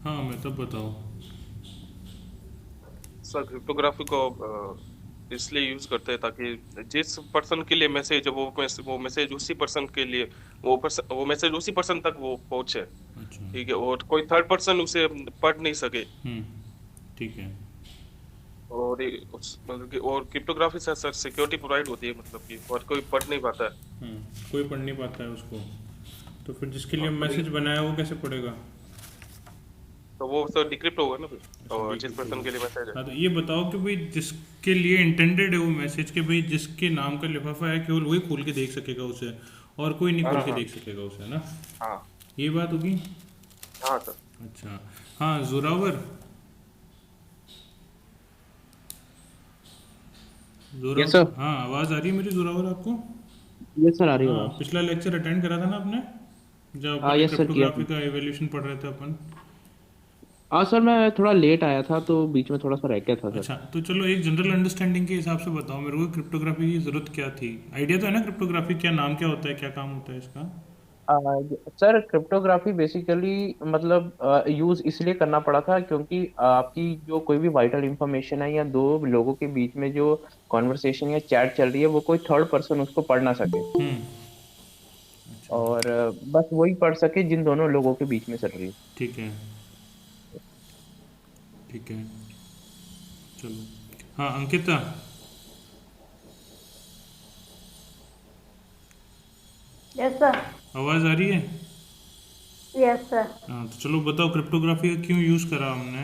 हाँ मैं तब बताओ। सर क्रिप्टोग्राफी को इसलिए यूज करते हैं ताकि जिस पर्सन के लिए मैसेज है वो मैसेज उसी पर्सन के लिए वो मैसेज उसी पर्सन तक वो पहुंचे। अच्छा। ठीक है, और कोई थर्ड पर्सन उसे पढ़ नहीं सके। हम्म। ठीक है। और मतलब कि और क्रिप्टोग्राफी से सर सिक्योरिटी प्रोवाइड होती है, मतलब कि और कोई पढ़ नहीं पाता है। कोई पढ़ नहीं पाता है उसको, तो फिर जिसके लिए हाँ, मैसेज बनाया वो कैसे पढ़ेगा? तो वो सर डिक्रिप्ट होगा ना फिर, अच्छा और जिस डिक्रिप्ट पर्सन होगा। के लिए मैसेज है। हाँ तो ये बताओ कि भाई जिसके लिए इंटेंडेड है वो मैसेज, के भाई जिसके नाम का लिफाफा है केवल वही खोल के देख सकेगा उसे, और कोई नहीं हाँ खोल के हाँ देख सकेगा उसे, है ना? हाँ ये बात होगी। हाँ सर। अच्छा। हाँ जोरावर। Yes sir. जोरावर, हाँ आवाज़ आ रही है मेरी जोरावर आपको? यस सर, आ रही है हाँ आवाज। पिछला लेक्चर अटेंड करा था ना आपने, जब हाँ अपन ने यस सर, किया क्रिप्टोग्राफी था। का एवोल्यूशन पढ़ रहे थे अपन। हाँ सर, मैं थोड़ा लेट आया था तो बीच में थोड़ा सा रह गया था सर। अच्छा तो चलो एक जनरल अंडरस्टैंडिंग के हिसाब से बताओ मेरे को, क्रिप्टोग्राफी की जरूरत क्या थी? आइडिया तो है ना क्रिप्टोग्राफी क्या, नाम क्या होता है, क्या काम होता है इसका? आ, सर क्रिप्टोग्राफी बेसिकली मतलब यूज इसलिए करना पड़ा था क्योंकि आपकी जो कोई भी वाइटल इंफॉर्मेशन है या दो लोगों के बीच में जो कॉन्वर्सेशन या चैट चल रही है वो कोई थर्ड पर्सन उसको पढ़ ना सके। अच्छा। और बस वही पढ़ सके जिन दोनों लोगों के बीच में चल रही है। ठीक है। ठीक है। चलो। हाँ अंकिता। Yes sir. आवाज़ आ रही है? Yes sir. हाँ तो चलो बताओ क्रिप्टोग्राफी का क्यों यूज़ करा हमने?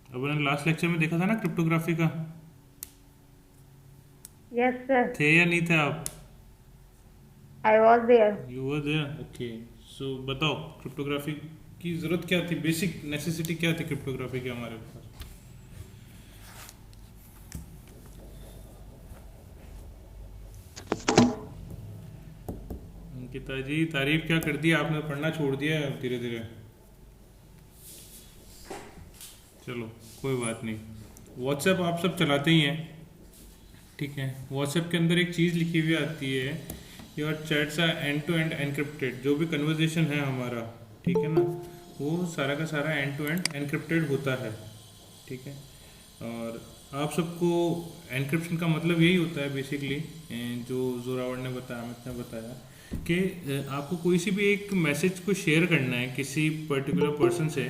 अब मैंने लास्ट लेक्चर में देखा था ना क्रिप्टोग्राफी का। Yes sir. थे या नहीं थे आप? I was there. You were there, okay. So बताओ क्रिप्टोग्राफी की ज़रूरत क्या थी, बेसिक नेसेसिटी क्या थी क्रिप्टोग्राफी की हमारे पास? अंकिता जी तारीफ क्या कर दी आपने, पढ़ना छोड़ दिया है अब धीरे धीरे। चलो कोई बात नहीं। व्हाट्सएप आप सब चलाते ही हैं, ठीक है? व्हाट्सएप के अंदर एक चीज़ लिखी हुई आती है, your chats are end to end encrypted. जो भी कन्वर्जेशन है हमारा, ठीक है ना, वो सारा का सारा एंड टू एंड एनक्रिप्टेड होता है, ठीक है? और आप सबको एनक्रिप्शन का मतलब यही होता है बेसिकली, जो जोरावर ने बताया, अमित ने बताया कि आपको कोई सी भी एक मैसेज को शेयर करना है किसी पर्टिकुलर पर्सन से,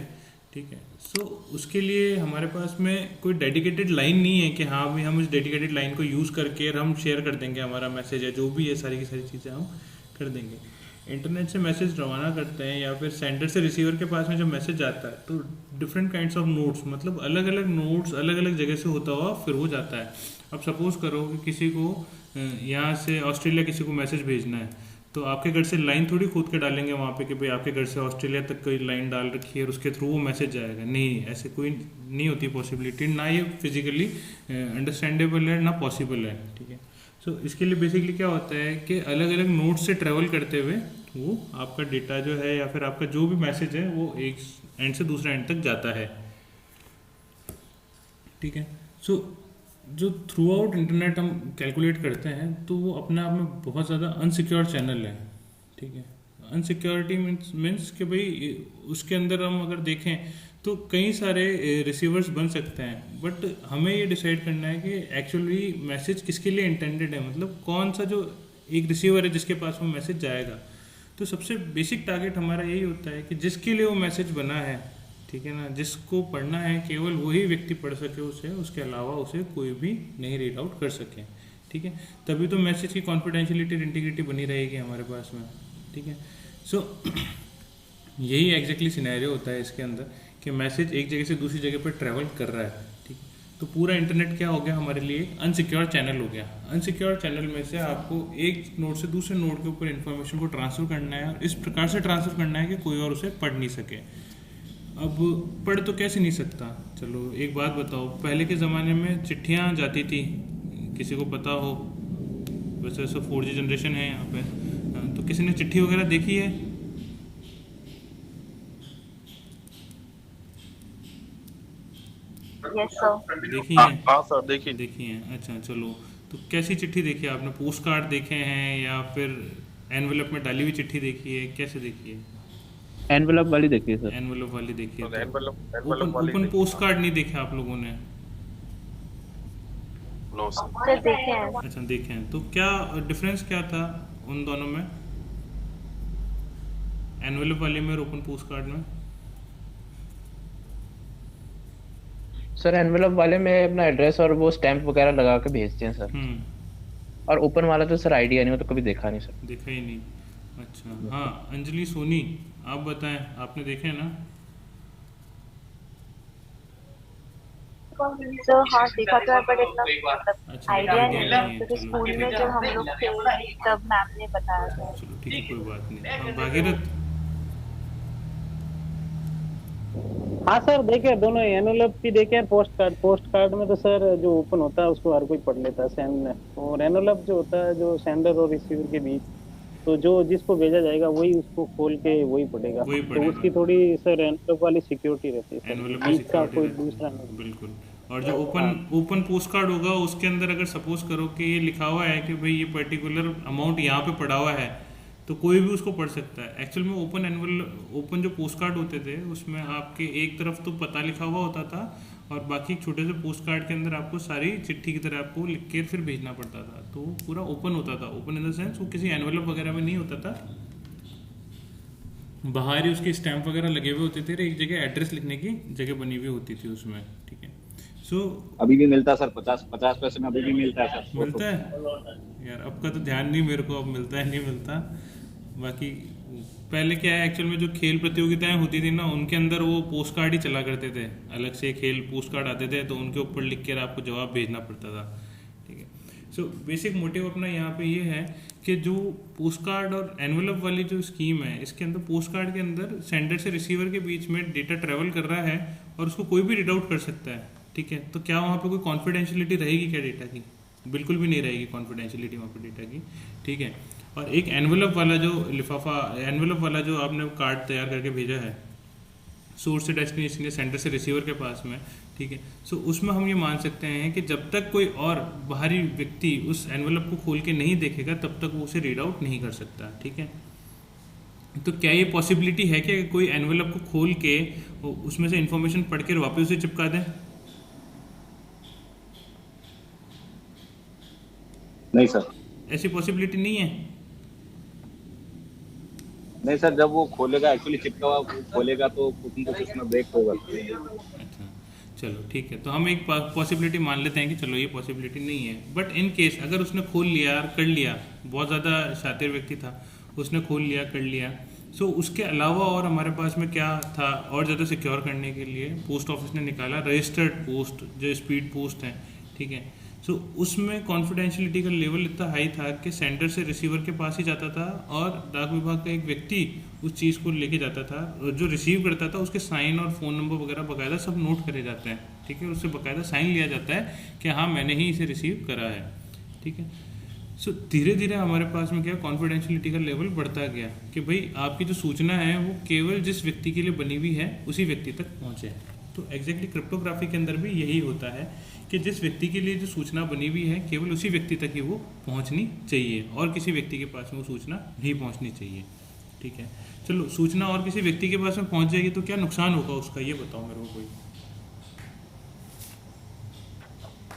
ठीक है? सो उसके लिए हमारे पास में कोई डेडिकेटेड लाइन नहीं है कि हाँ भाई हम इस डेडिकेटेड लाइन को यूज़ करके हम शेयर कर देंगे हमारा मैसेज है, जो भी है सारी की सारी चीज़ें हम कर देंगे। इंटरनेट से मैसेज रवाना करते हैं या फिर सेंडर से रिसीवर के पास में जब मैसेज आता है तो डिफरेंट काइंड्स ऑफ नोड्स, मतलब अलग अलग नोड्स अलग अलग जगह से होता हुआ फिर वो जाता है। अब सपोज करो कि किसी को यहाँ से ऑस्ट्रेलिया किसी को मैसेज भेजना है, तो आपके घर से लाइन थोड़ी खोद के डालेंगे वहाँ पे कि भाई आपके घर से ऑस्ट्रेलिया तक कोई लाइन डाल रखी है और उसके थ्रू वो मैसेज जाएगा, नहीं ऐसे कोई नहीं होती पॉसिबिलिटी, ना ये फिजिकली अंडरस्टैंडेबल है ना पॉसिबल है, ठीक है? सो इसके लिए बेसिकली क्या होता है कि अलग अलग नोड से ट्रेवल करते हुए वो आपका डेटा जो है या फिर आपका जो भी मैसेज है वो एक एंड से दूसरे एंड तक जाता है, ठीक है? सो जो थ्रू आउट इंटरनेट हम कैलकुलेट करते हैं तो वो अपने आप में बहुत ज़्यादा अनसिक्योर चैनल है, ठीक है? अनसिक्योरिटी मीन्स कि भाई उसके अंदर हम अगर देखें तो कई सारे रिसीवर्स बन सकते हैं, बट हमें ये डिसाइड करना है कि एक्चुअली मैसेज किसके लिए इंटेंडेड है, मतलब कौन सा जो एक रिसीवर है जिसके पास वो मैसेज जाएगा। तो सबसे बेसिक टारगेट हमारा यही होता है कि जिसके लिए वो मैसेज बना है, ठीक है ना, जिसको पढ़ना है केवल वही व्यक्ति पढ़ सके उसे, उसके अलावा उसे कोई भी नहीं रीड आउट कर सके, ठीक है? तभी तो मैसेज की कॉन्फिडेंशियलिटी और इंटीग्रिटी बनी रहेगी हमारे पास में, ठीक है? सो यही एग्जैक्टली सिनेरियो होता है इसके अंदर कि मैसेज एक जगह से दूसरी जगह पर ट्रैवल कर रहा है, ठीक है? तो पूरा इंटरनेट क्या हो गया हमारे लिए, अनसिक्योर चैनल हो गया। अनसिक्योर चैनल में से आपको एक नोड से दूसरे नोड के ऊपर इन्फॉर्मेशन को ट्रांसफर करना है और इस प्रकार से ट्रांसफर करना है कि कोई और उसे पढ़ नहीं सके। अब पढ़ तो कैसे नहीं सकता, चलो एक बात बताओ, पहले के ज़माने में चिट्ठियाँ जाती थी, किसी को पता हो? वैसे तो 4G जनरेशन है यहाँ पे, हाँ, तो किसी ने चिट्ठी वगैरह देखी है? Yes sir. देखी हाँ है? हाँ सर, देखिए। देखी है, अच्छा चलो। तो कैसी चिट्ठी देखी है आपने, पोस्ट कार्ड देखे हैं या फिर एनवेलप में डाली हुई चिट्ठी देखी है, कैसे देखी है? एनवेलप वाली देखिए सर। एनवेलप वाली देखी है। तो एनवेलप वाली ओपन पोस्ट कार्ड नहीं देखा आप लोगों ने? No sir. सर देखे हैं। अच्छा, देखे हैं। तो क्या डिफरेंस क्या था उन दोनों में, एनवेलप वाले में और ओपन पोस्ट कार्ड में? सर एनवेलप वाले में अपना एड्रेस और वो स्टैंप वगैरह लगा के भेजते हैं सर। और ओपन वाला तो सर आइडिया नहीं, वो तो कभी देखा नहीं सर। देखा ही नहीं। अच्छा, हाँ अंजलि सोनी, आप बताएं, आपने देखे हैं ना? तो हाँ देखा तो है, बट इतना मतलब अच्छा, आइडिया आइडिया नहीं नहीं है, है। क्योंकि चलो स्कूल ठीक में है, जब हम लोग थे तब मैम ने बताया था। चलो ठीक है, कोई बात नहीं। हाँ, भागीरथ। हाँ सर देखे दोनों, एनवेलप भी देखे, पोस्ट कार्ड में तो सर जो ओपन होता है उसको हर कोई पढ़ लेता है सेंड, और एनवेलप जो होता है जो सेंडर और रिसीवर के बीच, तो जो जिसको भेजा जाएगा वही उसको खोल के वही पढ़ेगा। वही तो पढ़ेगा। उसकी थोड़ी सर एनवेलप वाली सिक्योरिटी रहती है सर, एनवेलप में बीच का सिक्योरिटी कोई रहती दूसरा है, नहीं। बिल्कुल। और जो ओपन पोस्ट कार्ड होगा उसके अंदर अगर सपोज करो कि ये लिखा हुआ है कि भाई ये पर्टिकुलर अमाउंट यहाँ पे पड़ा हुआ है, तो कोई भी उसको पढ़ सकता है। एक्चुअल में ओपन जो पोस्ट कार्ड होते थे उसमें आपके एक तरफ तो पता लिखा हुआ होता था, और बाकी छोटे से पोस्ट कार्ड के अंदर आपको सारी चिट्ठी की तरह आपको लिख के फिर भेजना पड़ता था। तो पूरा ओपन होता था, ओपन इन द सेंस वो किसी एनवेलप वगैरह में नहीं होता था, बाहर ही उसके स्टैंप वगैरह लगे हुए होते थे, एक जगह एड्रेस लिखने की जगह बनी हुई होती थी उसमें। ठीक है, सो अभी भी मिलता है सर, 50 पैसे में अभी भी मिलता है सर। मिलता है यार, अब का तो ध्यान नहीं मेरे को, अब मिलता है नहीं मिलता। बाकी पहले क्या है, एक्चुअल में जो खेल प्रतियोगिताएं होती थी ना, उनके अंदर वो पोस्ट कार्ड ही चला करते थे, अलग से खेल पोस्ट कार्ड आते थे, तो उनके ऊपर लिख कर आपको जवाब भेजना पड़ता था। ठीक है, सो बेसिक मोटिव अपना यहाँ पे ये है कि जो पोस्ट कार्ड और एनवेलप वाली जो स्कीम है, इसके अंदर पोस्ट कार्ड के अंदर सेंडर से रिसीवर के बीच में डेटा ट्रेवल कर रहा है और उसको कोई भी रीड आउट कर सकता है। ठीक है, तो क्या वहाँ पे कोई कॉन्फिडेंशियलिटी रहेगी क्या डेटा की? बिल्कुल भी नहीं रहेगी कॉन्फिडेंशियलिटी वहाँ पे डेटा की। ठीक है, और एक एनवेलप वाला जो लिफाफा, एनवेलप वाला जो आपने कार्ड तैयार करके भेजा है सोर्स से डेस्टिनेशन या सेंटर से रिसीवर के पास में, ठीक है, सो उसमें हम ये मान सकते हैं कि जब तक कोई और बाहरी व्यक्ति उस एनवेलप को खोल के नहीं देखेगा तब तक वो उसे रीड आउट नहीं कर सकता। ठीक है, तो क्या ये पॉसिबिलिटी है कि कोई एनवेलप को खोल के उसमें से इंफॉर्मेशन पढ़ के वापस उसे चिपका दें? नहीं सर, ऐसी पॉसिबिलिटी नहीं है। नहीं सर, जब वो खोलेगा एक्चुअली चिपका हुआ खोलेगा तो कुछ न कुछ उसमें ब्रेक होगा। अच्छा, चलो ठीक है, तो हम एक पॉसिबिलिटी मान लेते हैं कि चलो ये पॉसिबिलिटी नहीं है, बट इन केस अगर उसने खोल लिया और कर लिया, बहुत ज़्यादा शातिर व्यक्ति था, उसने खोल लिया कर लिया, सो उसके अलावा और हमारे पास में क्या था, और ज़्यादा सिक्योर करने के लिए पोस्ट ऑफिस ने निकाला रजिस्टर्ड पोस्ट, जो स्पीड पोस्ट हैं। ठीक है, सो उसमें कॉन्फिडेंशियलिटी का लेवल इतना हाई था कि सेंडर से रिसीवर के पास ही जाता था और डाक विभाग का एक व्यक्ति उस चीज़ को लेके जाता था, और जो रिसीव करता था उसके साइन और फ़ोन नंबर वगैरह बाकायदा सब नोट करे जाते हैं। ठीक है, उससे बाकायदा साइन लिया जाता है कि हाँ मैंने ही इसे रिसीव करा है। ठीक है, सो धीरे धीरे हमारे पास में क्या कॉन्फिडेंशियलिटी का लेवल बढ़ता गया कि भाई आपकी जो सूचना है वो केवल जिस व्यक्ति के लिए बनी हुई है उसी व्यक्ति तक पहुँचे। तो एग्जैक्टली क्रिप्टोग्राफी के अंदर भी यही होता है कि जिस व्यक्ति के लिए जो सूचना बनी हुई है केवल उसी व्यक्ति तक ही वो पहुंचनी चाहिए, और किसी व्यक्ति के पास में वो सूचना नहीं पहुंचनी चाहिए। ठीक है, चलो सूचना और किसी व्यक्ति के पास में पहुंच जाएगी तो क्या नुकसान होगा उसका, ये बताओ मेरे को कोई।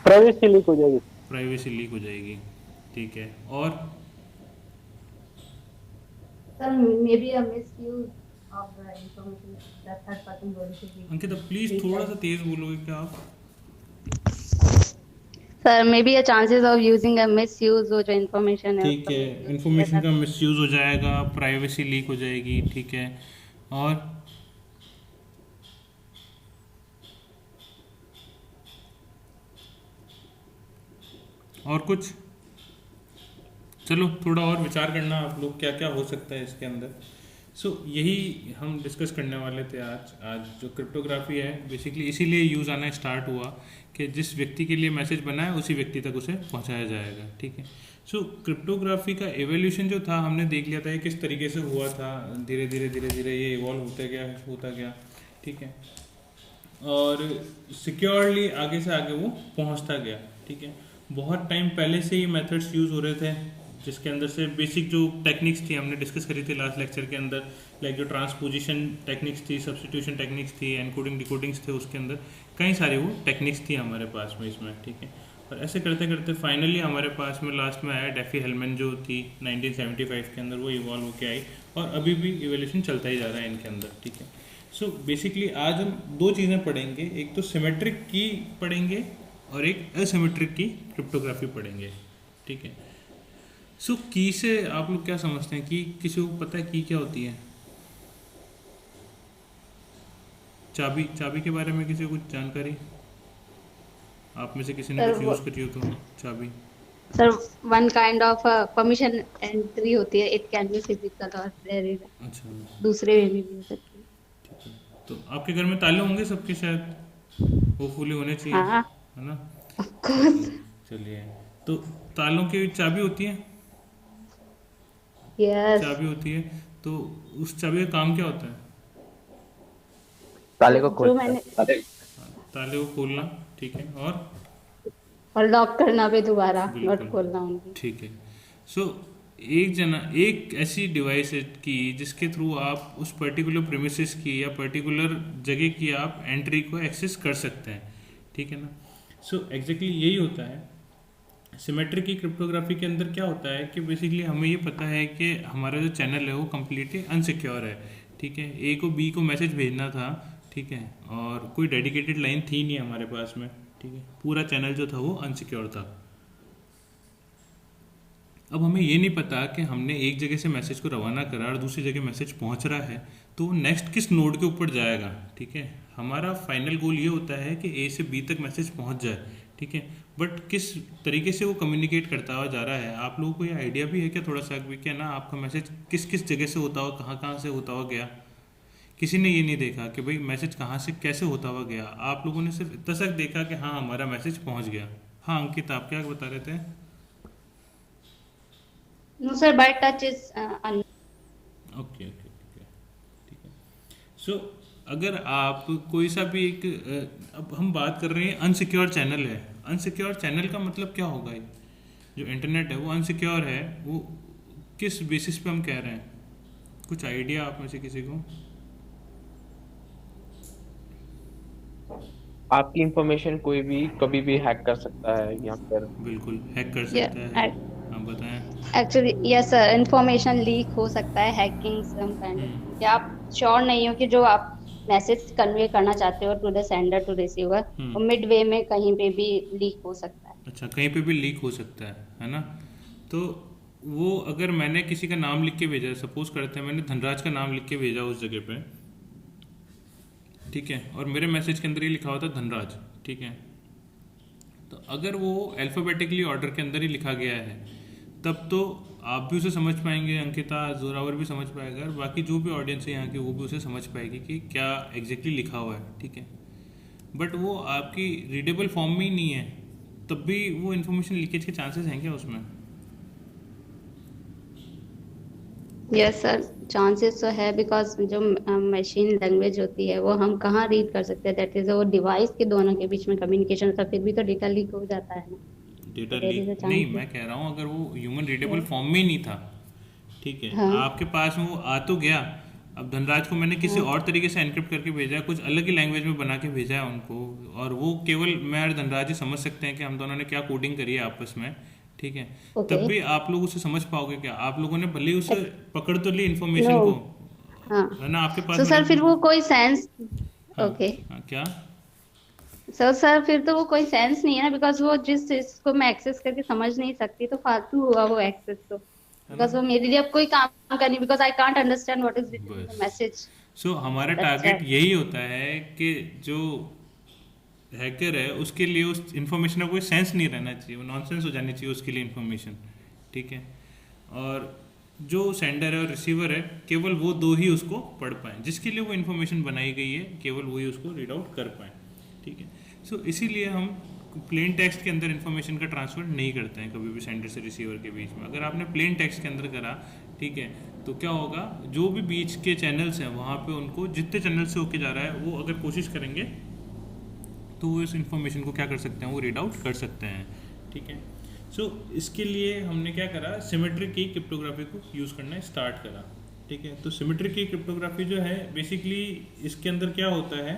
प्राइवेसी लीक हो जाएगी। प्राइवेसी लीक हो जाएगी। ठीक है, और Sir, maybe a misuse of the information that third person going to be. Ankita please थोड़ा सा तेज बोलोगे क्या आप? Sir, maybe a chances of using a misuse हो जो information है। ठीक है, इंफॉर्मेशन का मिसयूज हो जाएगा, प्राइवेसी लीक हो जाएगी। ठीक है, और कुछ? चलो थोड़ा और विचार करना आप लोग, क्या क्या हो सकता है इसके अंदर। सो यही हम डिस्कस करने वाले थे आज जो क्रिप्टोग्राफी है बेसिकली इसीलिए यूज़ आना स्टार्ट हुआ कि जिस व्यक्ति के लिए मैसेज बना है उसी व्यक्ति तक उसे पहुंचाया जाएगा। ठीक है, सो क्रिप्टोग्राफी का एवोल्यूशन जो था हमने देख लिया था ये किस तरीके से हुआ था, धीरे धीरे ये इवॉल्व होता गया। ठीक है, और सिक्योरली आगे से आगे वो पहुंचता गया। ठीक है, बहुत टाइम पहले से ही मेथड्स यूज़ हो रहे थे जिसके अंदर से बेसिक जो टेक्निक्स थी हमने डिस्कस करी थी लास्ट लेक्चर के अंदर, लाइक जो ट्रांसपोजिशन टेक्निक्स थी, सब्स्टिट्यूशन टेक्निक्स थी, एनकोडिंग डिकोडिंग्स थे, उसके अंदर कई सारी वो टेक्निक्स थी हमारे पास में इसमें, ठीक है। और ऐसे करते करते फाइनली हमारे पास में लास्ट में आया डेफी-हेलमैन जो थी 1975 के अंदर, वो इवॉल्व होकर आई और अभी भी इवोल्यूशन चलता ही जा रहा है इनके अंदर, ठीक है। सो बेसिकली आज हम दो चीज़ें पढ़ेंगे, एक तो सिमेट्रिक की पढ़ेंगे और एक असिमेट्रिक की क्रिप्टोग्राफी पढ़ेंगे, ठीक है। सो की से आप लोग क्या समझते हैं, कि किसी को पता है की क्या होती है? चाबी के बारे में किसी को कुछ जानकारी? आप में से किसी ने कुछ यूज करी हो तो चाबी? Sir one kind of permission entry होती है, इट कैन बी फिजिकल और देयर इज अच्छा, दूसरे वे में भी हो सकती है। ठीक है। तो आपके घर में ताले होंगे सबके शायद, होपफुली होने चाहिए, हाँ है ना? Of course. चलिए, तो तालों की चाबी होती है? यस। चाबी होती है, तो उस चाबी का काम क्या होता है? ताले को जो खोलता है। मैंने ताले को खोलना, ठीक है, और लॉक करना भी दोबारा, बिल्कुल। नॉट खोलना उनकी। ठीक है। सो एक ऐसी डिवाइस है कि जिसके थ्रू आप उस पर्टिकुलर प्रीमिसेस की या पर्टिकुलर जगह की आप एंट्री को एक्सेस कर सकते हैं, ठीक है ना? सो एग्जैक्टली यही होता है सिमेट्रिक की क्रिप्टोग्राफी के अंदर। क्या होता है कि बेसिकली हमें ये पता है कि हमारा जो चैनल है वो कम्प्लीटली अनसिक्योर है, ठीक है। ए को बी को मैसेज भेजना था, ठीक है, और कोई डेडिकेटेड लाइन थी नहीं हमारे पास में, ठीक है। पूरा चैनल जो था वो अनसिक्योर था। अब हमें ये नहीं पता कि हमने एक जगह से मैसेज को रवाना करा और दूसरी जगह मैसेज पहुंच रहा है तो नेक्स्ट किस नोड के ऊपर जाएगा, ठीक है। हमारा फाइनल गोल ये होता है कि ए से बी तक मैसेज पहुंच जाए, ठीक है। बट किस तरीके से वो कम्युनिकेट करता हुआ जा रहा है, आप लोगों को ये आइडिया भी है क्या थोड़ा सा भी, क्या ना आपका मैसेज किस किस जगह से होता हुआ कहाँ से होता हुआ गया? किसी ने ये नहीं देखा कि भाई मैसेज कहाँ से कैसे होता हुआ गया। आप लोगों ने सिर्फ इतना तक देखा कि हाँ हमारा मैसेज पहुंच गया। हाँ अंकित, आप क्या बता रहे थे? No sir, by touch is okay, ठीक है। सो अगर आप कोई सा भी एक अब हम बात कर रहे हैं अनसिक्योर चैनल है। अनसिक्योर चैनल का मतलब क्या होगा? जो इंटरनेट है वो अनसिक्योर है, वो किस बेसिस पे हम कह रहे हैं? कुछ आइडिया आप में से किसी को? आपकी इंफॉर्मेशन कोई भी कभी भी हैक कर सकता है यहाँ पर। बिल्कुल हैक कर सकता है। हाँ बताएं। Actually yes sir, information leak हो सकता है, हैकिंग सम काइंड ऑफ, कि आप श्योर नहीं हो कि जो आप मैसेज कन्वे करना चाहते हो to the sender to receiver, वो मिड वे में कहीं पे भी लीक हो सकता है। अच्छा, कहीं पे भी लीक हो सकता है ना? तो वो अगर मैंने किसी का नाम लिख के भेजा, सपोज करते हैं मैंने धनराज का नाम लिख के भेजा उस जगह पे, ठीक है, और मेरे मैसेज के अंदर ही लिखा होता धनराज, ठीक है। तो अगर वो अल्फाबेटिकली ऑर्डर के अंदर ही लिखा गया है तब तो आप भी उसे समझ पाएंगे, अंकिता, जोरावर भी समझ पाएगा, और बाकी जो भी ऑडियंस है यहाँ की वो भी उसे समझ पाएगी कि क्या एग्जैक्टली लिखा हुआ है, ठीक है। बट वो आपकी रीडेबल फॉर्म में ही नहीं है, तब भी वो इन्फॉर्मेशन लीकेज के चांसेस हैं क्या उसमें? यस सर, चांसेस तो है, बिकॉज जो मशीन लैंग्वेज होती है वो हम कहाँ रीड कर सकते हैं, दैट इज वो डिवाइस के दोनों के बीच में कम्युनिकेशन होता है, फिर भी तो डेटा लीक हो जाता है ना। डेटा लीक नहीं, मैं कह रहा हूँ अगर वो ह्यूमन रीडेबल फॉर्म में ही नहीं था, ठीक है, हाँ। आपके पास वो आ तो गया, अब धनराज को मैंने किसी और तरीके से एनक्रिप्ट करके भेजा है, कुछ अलग ही लैंग्वेज में बना के भेजा है उनको, और वो केवल मैं और धनराज ही समझ सकते हैं कि हम दोनों ने क्या कोडिंग करी है आपस में, ठीक है। तब भी आप लोग उसे समझ पाओगे क्या? आप लोगों ने भले ही उसे पकड़ तो ली इन्फॉर्मेशन को, है ना, आपके पास। तो सर फिर वो कोई सेंस, ओके, क्या सर फिर तो वो कोई सेंस नहीं है ना, बिकॉज वो जिस चीज को मैं एक्सेस करके समझ नहीं सकती तो फालतू हुआ वो एक्सेस, तो बिकॉज वो मेरे लिए अब कोई काम करनी, because I can't understand what is written in the message. So हमारा टारगेट यही होता है कि जो हैकर है उसके लिए उस इन्फॉर्मेशन का कोई सेंस नहीं रहना चाहिए, वो नॉनसेंस हो जानी चाहिए उसके लिए इन्फॉर्मेशन, ठीक है। और जो सेंडर है और रिसीवर है केवल वो दो ही उसको पढ़ पाएँ, जिसके लिए वो इन्फॉर्मेशन बनाई गई है केवल वही उसको रीड आउट कर पाएँ, ठीक है। सो इसीलिए हम प्लेन टेक्स्ट के अंदर इन्फॉर्मेशन का ट्रांसफर नहीं करते हैं कभी भी सेंडर से रिसीवर के बीच में। अगर आपने प्लेन टेक्स्ट के अंदर करा, ठीक है, तो क्या होगा, जो भी बीच के चैनल्स हैं वहाँ पे उनको जितने चैनल से होके जा रहा है वो अगर कोशिश करेंगे तो वो इस इन्फॉर्मेशन को क्या कर सकते हैं, वो रीड आउट कर सकते हैं, ठीक है। सो इसके लिए हमने क्या करा, सिमेट्रिक की क्रिप्टोग्राफी को यूज़ करना स्टार्ट करा। ठीक है, तो सिमेट्रिक की क्रिप्टोग्राफी जो है बेसिकली इसके अंदर क्या होता है,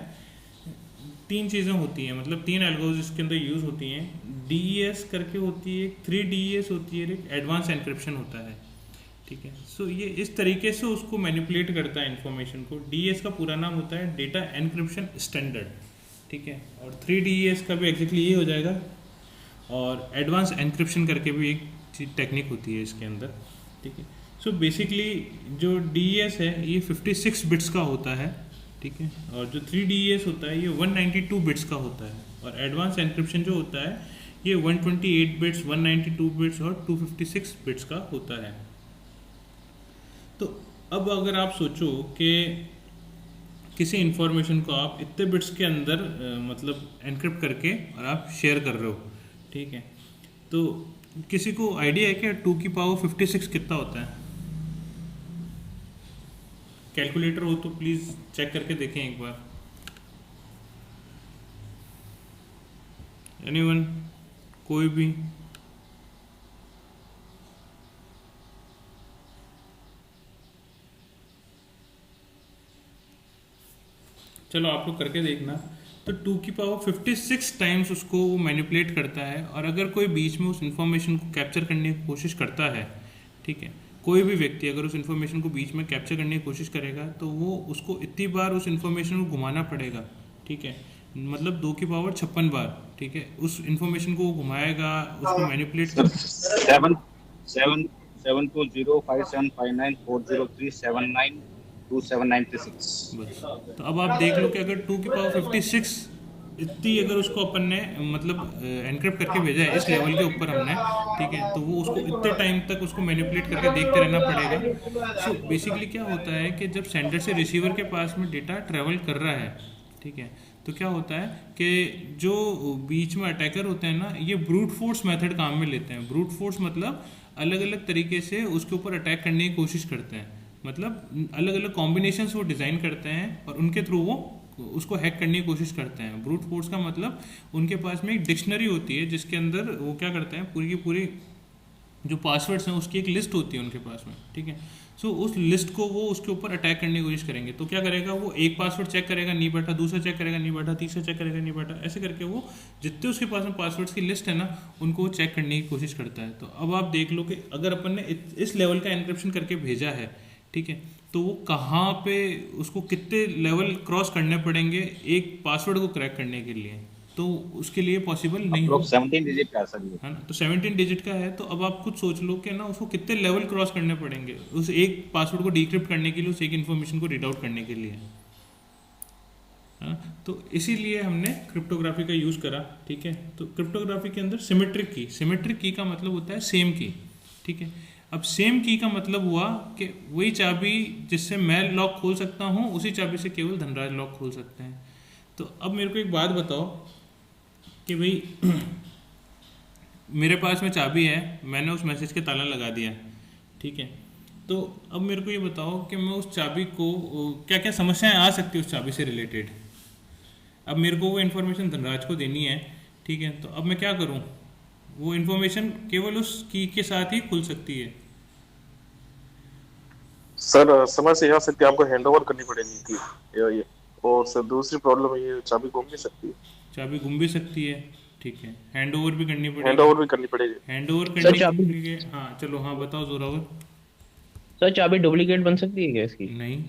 तीन चीज़ें होती हैं, मतलब तीन एल्गोरिथम इसके अंदर यूज़ होती हैं। DES करके होती है, 3DES होती है, एक एडवांस एनक्रिप्शन होता है। ठीक है, सो ये इस तरीके से उसको मैनिपुलेट करता है इन्फॉर्मेशन को। DES का पूरा नाम होता है डेटा एनक्रिप्शन स्टैंडर्ड। ठीक है, और 3DES का भी एग्जैक्टली ये हो जाएगा, और एडवांस एनक्रिप्शन करके भी एक टेक्निक होती है इसके अंदर। ठीक है, सो बेसिकली जो DES है ये 56 बिट्स का होता है। ठीक है, और जो 3DES होता है ये 192 बिट्स का होता है, और एडवांस एनक्रिप्शन जो होता है ये 128 बिट्स, 192 बिट्स और 256 बिट्स का होता है। तो अब अगर आप सोचो कि किसी इंफॉर्मेशन को आप इतने बिट्स के अंदर मतलब एनक्रिप्ट करके और आप शेयर कर रहे हो, ठीक है, तो किसी को आइडिया है कि 2 की पावर 56 कितना होता है? कैलकुलेटर हो तो प्लीज़ चेक करके देखें एक बार। एनीवन, कोई भी? चलो आप लोग करके देखना। तो 2 की पावर 56 टाइम्स उसको वो मैनिपुलेट करता है, और अगर कोई बीच में उस इंफॉर्मेशन को कैप्चर करने की कोशिश करता है, ठीक है, कोई भी व्यक्ति अगर उस इंफॉर्मेशन को बीच में कैप्चर करने की कोशिश करेगा तो वो उसको इतनी बार उस इंफॉर्मेशन को घुमाना पड़ेगा। ठीक है, मतलब 2 की पावर 56 बार। ठीक है, उस इंफॉर्मेशन को वो घुमाएगा, उसको मैनिपुलेट कर 77057594037927936 बस। तो अब आप देख लो कि अगर 2 की पावर 56 इतनी अगर उसको अपन ने मतलब एनक्रिप्ट करके भेजा है इस लेवल के ऊपर हमने, ठीक है, तो वो उसको इतने टाइम तक उसको मैनिपुलेट करके देखते रहना पड़ेगा। सो बेसिकली क्या होता है कि जब सेंडर से रिसीवर के पास में डेटा ट्रेवल कर रहा है, ठीक है, तो क्या होता है कि जो बीच में अटैकर होते हैं ना, ये ब्रूट फोर्स मेथड काम में लेते हैं। ब्रूट फोर्स मतलब अलग अलग तरीके से उसके ऊपर अटैक करने की कोशिश करते हैं, मतलब अलग अलग कॉम्बिनेशंस वो डिज़ाइन करते हैं और उनके थ्रू वो उसको हैक करने की कोशिश करते हैं। ब्रूट फोर्स का मतलब उनके पास में एक डिक्शनरी होती है जिसके अंदर वो क्या करते हैं, पूरी की पूरी जो पासवर्ड्स हैं उसकी एक लिस्ट होती है उनके पास में। ठीक है, सो उस लिस्ट को वो उसके ऊपर अटैक करने की कोशिश करेंगे। तो क्या करेगा, वो एक पासवर्ड चेक करेगा, नहीं बैठा, दूसरा चेक करेगा, नहीं बैठा, तीसरा चेक करेगा, नहीं बैठा, ऐसे करके वो जितने उसके पास में पासवर्ड्स की लिस्ट है ना, उनको वो चेक करने की कोशिश करता है। तो अब आप देख लो कि अगर अपन ने इस लेवल का एनक्रिप्शन करके भेजा है, ठीक है, तो वो कहाँ पे उसको कितने लेवल क्रॉस करने पड़ेंगे एक पासवर्ड को क्रैक करने के लिए, तो उसके लिए पॉसिबल नहीं हो। 17 डिजिट का सर ये है ना, तो 17 डिजिट का है। तो अब आप खुद सोच लो कि ना उसको कितने लेवल क्रॉस करने पड़ेंगे उस एक पासवर्ड को डिक्रिप्ट करने के लिए, उस एक इन्फॉर्मेशन को रीड आउट करने के लिए। है ना, तो इसीलिए हमने क्रिप्टोग्राफी का यूज़ करा। ठीक है, तो क्रिप्टोग्राफी के अंदर सिमेट्रिक की का मतलब होता है सेम की। ठीक है, अब सेम की का मतलब हुआ कि वही चाबी जिससे मैं लॉक खोल सकता हूँ उसी चाबी से केवल धनराज लॉक खोल सकते हैं। तो अब मेरे को एक बात बताओ कि भाई मेरे पास में चाबी है, मैंने उस मैसेज के ताला लगा दिया, ठीक है, तो अब मेरे को ये बताओ कि मैं उस चाबी को क्या क्या समस्याएं आ सकती है उस चाबी से रिलेटेड। अब मेरे को वो इन्फॉर्मेशन धनराज को देनी है, ठीक है, तो अब मैं क्या करूं, वो इन्फॉर्मेशन केवल उस की के साथ ही खुल सकती है। सर समस्या यहाँ से आपको हैंड ओवर करनी पड़ेगी कि ये, और सर दूसरी प्रॉब्लम ये चाबी गुम भी सकती है। चाबी गुम भी सकती है, ठीक है, हैंड ओवर भी करनी पड़ेगी। हैंड ओवर भी करनी पड़ेगी। हैंड ओवर करने के लिए हाँ चलो हाँ बताओ जोरावर। सर चाबी डुप्लीकेट बन सकती है क्या इसकी? नहीं।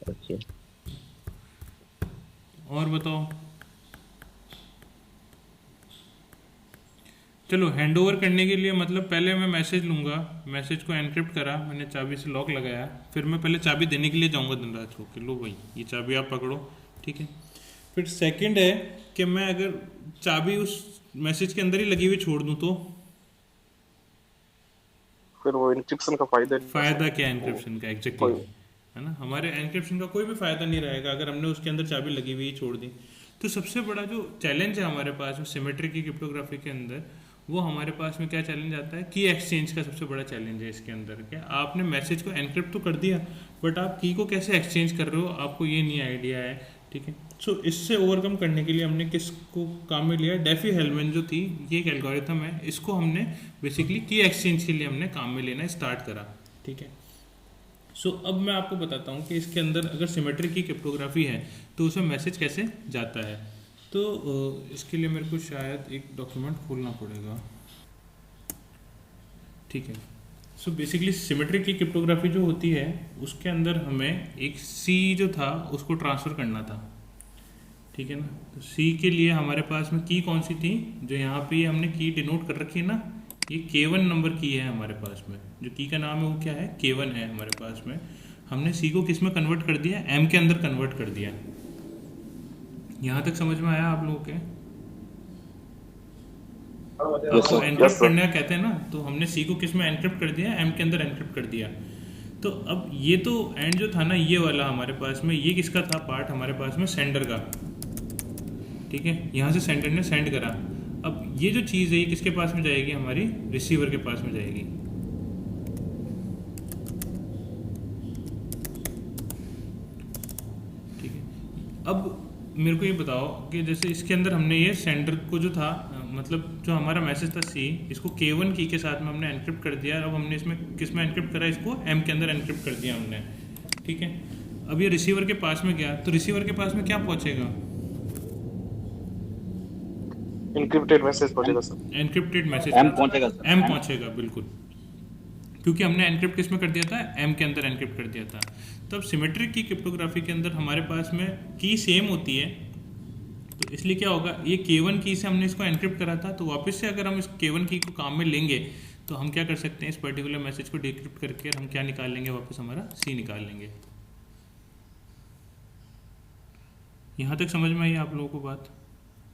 अच्छा, और बताओ। चलो हैंड ओवर करने के लिए मतलब पहले मैं मैसेज लूँगा, मैसेज को एनक्रिप्ट करा, मैंने चाबी से लॉक लगाया, फिर मैं पहले चाबी देने के लिए जाऊँगा धनराज को कि लो भाई ये चाबी आप पकड़ो, ठीक है। फिर सेकंड है कि मैं अगर चाबी उस मैसेज के अंदर ही लगी हुई छोड़ दूँ तो फिर वो एन्क्रिप्शन का फायदा क्या है एन्क्रिप्शन का, एग्जैक्टली, है ना, हमारे एन्क्रिप्शन का कोई भी फायदा नहीं रहेगा अगर हमने उसके अंदर चाबी लगी हुई छोड़ दी। तो सबसे बड़ा जो चैलेंज है हमारे पास में सिमेट्रिक की क्रिप्टोग्राफी के अंदर, वो हमारे पास में क्या चैलेंज आता है, की एक्सचेंज का सबसे बड़ा चैलेंज है इसके अंदर। क्या आपने मैसेज को एनक्रिप्ट तो कर दिया, बट आप की को कैसे एक्सचेंज कर रहे हो आपको ये नहीं आइडिया है, ठीक है। सो इससे ओवरकम करने के लिए हमने किसको काम में लिया, डेफी हेलमैन जो थी, ये एक एल्गोरिथम है, इसको हमने बेसिकली की एक्सचेंज के लिए हमने काम में लेना स्टार्ट करा। ठीक है, सो अब मैं आपको बताता हूँ कि इसके अंदर अगर सिमेट्रिक की क्रिप्टोग्राफी है तो उसमें मैसेज कैसे जाता है। तो इसके लिए मेरे को शायद एक डॉक्यूमेंट खोलना पड़ेगा। ठीक है, सो बेसिकली सिमेट्रिक की क्रिप्टोग्राफी जो होती है उसके अंदर हमें एक सी जो था उसको ट्रांसफ़र करना था। ठीक है ना, तो सी के लिए हमारे पास में की कौन सी थी, जो यहाँ पे हमने की डिनोट कर रखी है ना, ये K1 नंबर की है हमारे पास में, जो की का नाम है वो क्या है, K1 है हमारे पास में। हमने सी को किस में कन्वर्ट कर दिया, एम के अंदर कन्वर्ट कर दिया। यहाँ तक समझ में आया आप लोगों के? आपको एनक्रिप्ट करना कहते हैं ना, तो हमने सी को किस में एनक्रिप्ट कर दिया, एम के अंदर एनक्रिप्ट कर दिया। तो अब ये तो एंड जो था ना ये वाला हमारे पास में, ये किसका था पार्ट हमारे पास में, सेंडर का। ठीक है, यहाँ से सेंडर ने सेंड करा। अब ये जो चीज़ है ये किसके पास में जाएगी, हमारी रिसीवर के पास में जाएगी। ठीक है, अब मेरे को ये बताओ कि जैसे इसके अंदर हमने ये सेंडर को जो था, मतलब जो हमारा मैसेज था सी, इसको K1 की के साथ में हमने एनक्रिप्ट कर दिया। अब हमने इसमें किस में एनक्रिप्ट करा, इसको एम के अंदर एनक्रिप्ट कर दिया हमने। ठीक है, अब ये रिसीवर के पास में गया तो रिसीवर के पास में क्या पहुंचेगा, एनक्रिप्टेड मैसेज पहुंचेगा सर, एनक्रिप्टेड मैसेज एम पहुंचेगा सर, एम पहुंचेगा बिल्कुल, क्योंकि हमने एनक्रिप्ट किस में कर दिया था, एम के अंदर एनक्रिप्ट कर दिया था। तब सिमेट्रिक की क्रिप्टोग्राफी के अंदर हमारे पास में की सेम होती है, तो इसलिए क्या होगा, ये K1 की से हमने इसको एनक्रिप्ट करा था, तो वापस से अगर हम इस K1 की को काम में लेंगे तो हम क्या कर सकते हैं, इस पर्टिकुलर मैसेज को डिक्रिप्ट करके हम क्या निकाल लेंगे, वापस हमारा सी निकाल लेंगे। यहाँ तक समझ में आई आप लोगों को बात?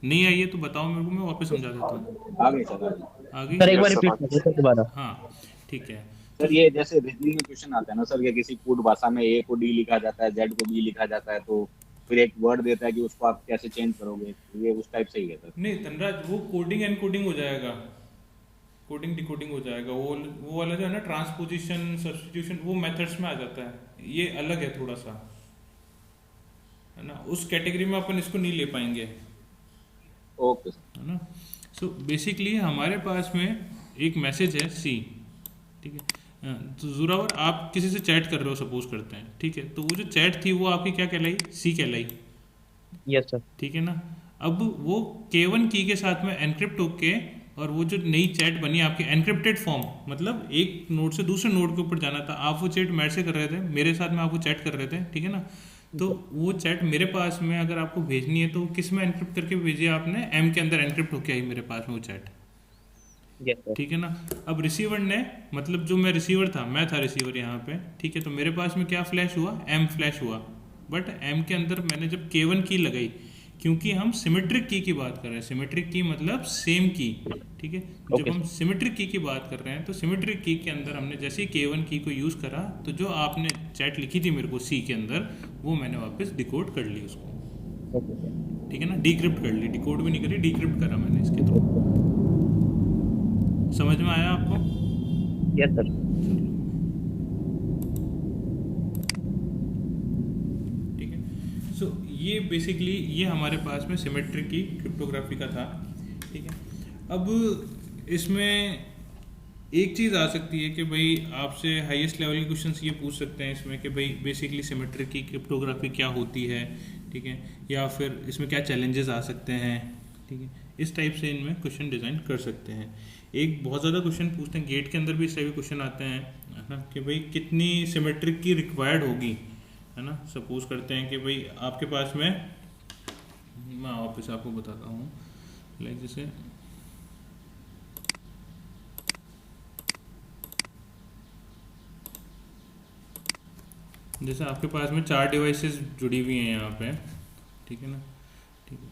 नहीं आई है तो बताओ मेरे को, मैं वापस समझा देता हूँ। आ गई सर, आ गई? सर एक बार रिपीट कर दो सर दोबारा। हाँ ठीक है सर ये जैसे रीजनिंग में क्वेश्चन आता है ना सर, ये किसी कोड भाषा में ए को डी लिखा जाता है, जेड को बी लिखा जाता है, तो फिर एक वर्ड देता है कि उसको आप कैसे चेंज करोगे, ये उस टाइप से ही है सर। नहीं धनराज, वो कोडिंग एनकोडिंग हो जाएगा, कोडिंग डिकोडिंग हो जाएगा, वो वाला जो है ना ट्रांसपोजिशन सब्स्टिट्यूशन, वो मेथड्स में आ जाता है, ये अलग है थोड़ा सा, है ना, उस कैटेगरी में अपन इसको नहीं ले पाएंगे। ओके सर, है ना। सो बेसिकली हमारे पास में एक मैसेज है सी। ठीक है, तो जोरावर आप किसी से चैट कर रहे हो सपोज करते हैं, ठीक है, तो वो जो चैट थी वो आपकी क्या कहलाई, सी कहलाई। Yes sir. ठीक है ना, अब वो K1 की के साथ में एनक्रिप्ट होके, और वो जो नई चैट बनी आपकी एनक्रिप्टेड फॉर्म, मतलब एक नोड से दूसरे नोड के ऊपर जाना था, आप वो चैट मेरे से कर रहे थे, मेरे साथ में आप वो चैट कर रहे थे, ठीक है ना, तो वो चैट मेरे पास में अगर आपको भेजनी है तो किस में एनक्रिप्ट करके भेजिए आपने, एम के अंदर एनक्रिप्ट होके आई मेरे पास में वो चैट। ठीक है ना, अब रिसीवर ने, मतलब जो मैं रिसीवर था, मैं था रिसीवर यहाँ पे, ठीक है, तो मेरे पास में क्या फ्लैश हुआ, एम फ्लैश हुआ, बट एम के अंदर मैंने जब K1 की लगाई, क्योंकि हम सिमेट्रिक की बात कर रहे हैं, सिमेट्रिक की मतलब सेम की। ठीक है, जब हम सिमेट्रिक की बात कर रहे हैं तो सिमेट्रिक की के अंदर हमने जैसे ही K1 की को यूज़ करा, तो जो आपने चैट लिखी थी मेरे को सी के अंदर, वो मैंने वापस डिकोड कर ली उसको। ठीक है ना, डिक्रिप्ट कर ली, डिकोड भी नहीं करी, डिक्रिप्ट करा मैंने इसके थ्रू। समझ में आया आपको? Yes sir. ठीक है, सो ये बेसिकली ये हमारे पास में सिमेट्रिक की क्रिप्टोग्राफी का था। ठीक है, अब इसमें एक चीज़ आ सकती है कि भाई आपसे हाईएस्ट लेवल के क्वेश्चंस ये पूछ सकते हैं इसमें कि भाई बेसिकली सिमेट्रिक की क्रिप्टोग्राफी क्या होती है, ठीक है, या फिर इसमें क्या चैलेंजेस आ सकते हैं। ठीक है, इस टाइप से इनमें क्वेश्चन डिज़ाइन कर सकते हैं। एक बहुत ज़्यादा क्वेश्चन पूछते हैं, गेट के अंदर भी इस टाइप के क्वेश्चन आते हैं, है ना, कि भाई कितनी सिमेट्रिक की रिक्वायर्ड होगी, है ना। सपोज करते हैं कि भाई आपके पास में, मैं वापस आपको बताता हूँ, लाइक जैसे जैसे आपके पास में 4 डिवाइसेस जुड़ी हुई हैं यहाँ पे, ठीक है ना, ठीक है,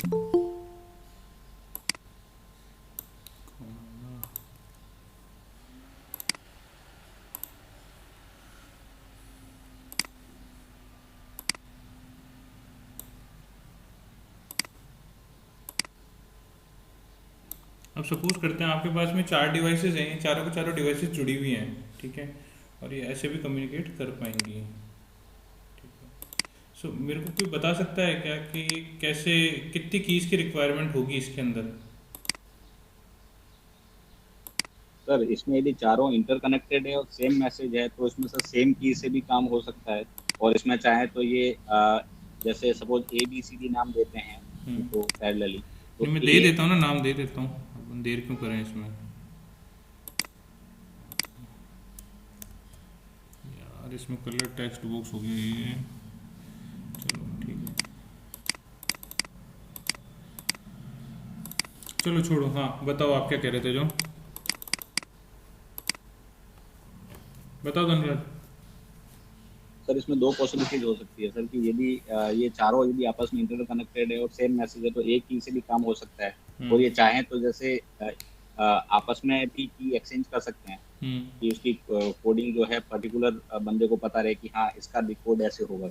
अब सपोज करते हैं आपके पास में 4 डिवाइसेस हैं, ये चारों के चारों डिवाइसेस जुड़ी हुई हैं, ठीक है, और ये ऐसे भी कम्युनिकेट कर पाएंगी, ठीक है। सो मेरे को कोई बता सकता है क्या कि कैसे, कितनी कीज की रिक्वायरमेंट होगी इसके अंदर? सर इसमें यदि चारों इंटरकनेक्टेड है और सेम मैसेज है तो इसमें सर सेम की से भी काम हो सकता है। और इसमें चाहे तो ये जैसे सपोज ABCD नाम देते हैं तो पैरेलली, तो मैं दे देता हूँ ना, नाम दे देता हूँ, अपन देर क्यों करें इसमें यार। इसमें कलर टेक्स्ट बॉक्स हो गया ये, चलो ठीक है, चलो छोड़ो। हाँ बताओ आप क्या कह रहे थे, जो बताओ धनराज। सर इसमें दो पॉसिबिलिटीज हो सकती है सर कि यदि ये चारों यदि आपस में इंटरकनेक्टेड है और सेम मैसेज है तो एक की से भी काम हो सकता है। और ये चाहें तो जैसे आपस में भी की एक्सचेंज कर सकते हैं कि उसकी कोडिंग जो है पर्टिकुलर बंदे को पता रहे कि हाँ इसका कोड ऐसे होगा।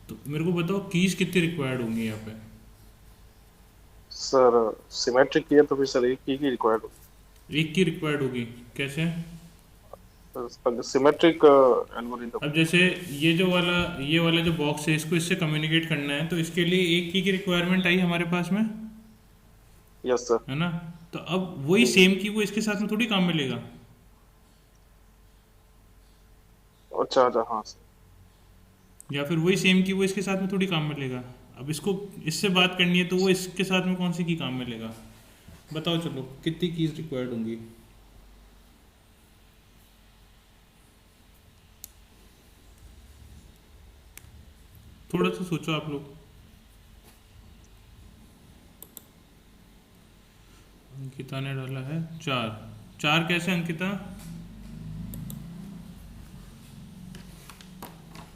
तो मेरे को बताओ कीज कितनी रिक्वायर्ड होंगी यहाँ पे? सर सिमेट्रिक की है तो फिर सर एक की रिक्वायर्ड होगी। एक की रिक्वायर्ड होगी कैसे? Symmetric algorithm. अब जैसे ये वाला जो बॉक्स है, इसको इससे कम्युनिकेट करना है, तो इसके लिए एक की रिक्वायरमेंट आई हमारे पास में। Yes sir. है ना? तो अब वही सेम की वो इसके साथ में थोड़ी काम मिलेगा। अच्छा हाँ सर। या फिर वही सेम की वो इसके साथ में थोड़ी काम मिलेगा। अब इसको इससे बात करनी है तो वो इसके साथ में कौन सी की काम मिलेगा? बताओ चलो कितनी कीज रिक्वायर्ड होंगी? थोड़ा सा सोचो आप लोग। अंकिता ने डाला है 4 कैसे अंकिता?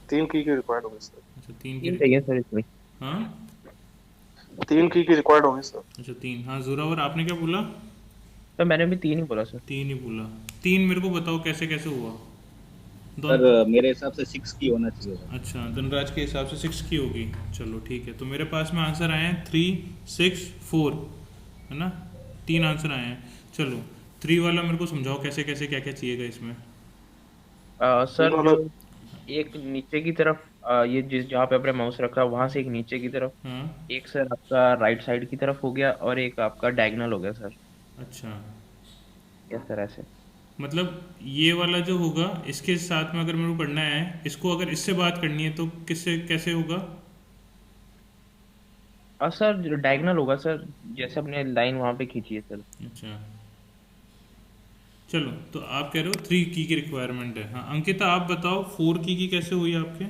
3 की रिक्वायर्ड होगी सर। अच्छा 3 की चाहिए सर इसमें। हाँ 3 की रिक्वायर्ड होगी सर। अच्छा 3। हाँ जोरावर आपने क्या बोला? तो मैंने भी 3 ही बोला सर। 3 ही बोला। 3 मेरे को बताओ कैसे कैसे हुआ? सर मेरे हिसाब से 6 की होना चाहिए। अच्छा धनराज के हिसाब से 6 की होगी। चलो ठीक है, तो मेरे पास में आंसर आए हैं 3, 6, 4, है ना? 3 आंसर आए हैं। चलो 3 वाला मेरे को समझाओ कैसे कैसे क्या क्या चाहिएगा इसमें। सर जो एक नीचे की तरफ ये जिस जहाँ पे आपने माउस रखा है वहां से एक नीचे की तरफ, एक सर आपका राइट साइड की तरफ हो गया और एक आपका डायगोनल हो गया सर। अच्छा यस सर ऐसे। मतलब ये वाला जो होगा इसके साथ में अगर मेरे को करना है, इसको अगर इससे बात करनी है तो किससे कैसे होगा? सर डायगोनल होगा सर, जैसे अपने लाइन वहां पे खींची है सर। अच्छा चलो, तो आप कह रहे हो 3 की रिक्वायरमेंट है। हाँ अंकिता आप बताओ 4 की कैसे हुई आपके?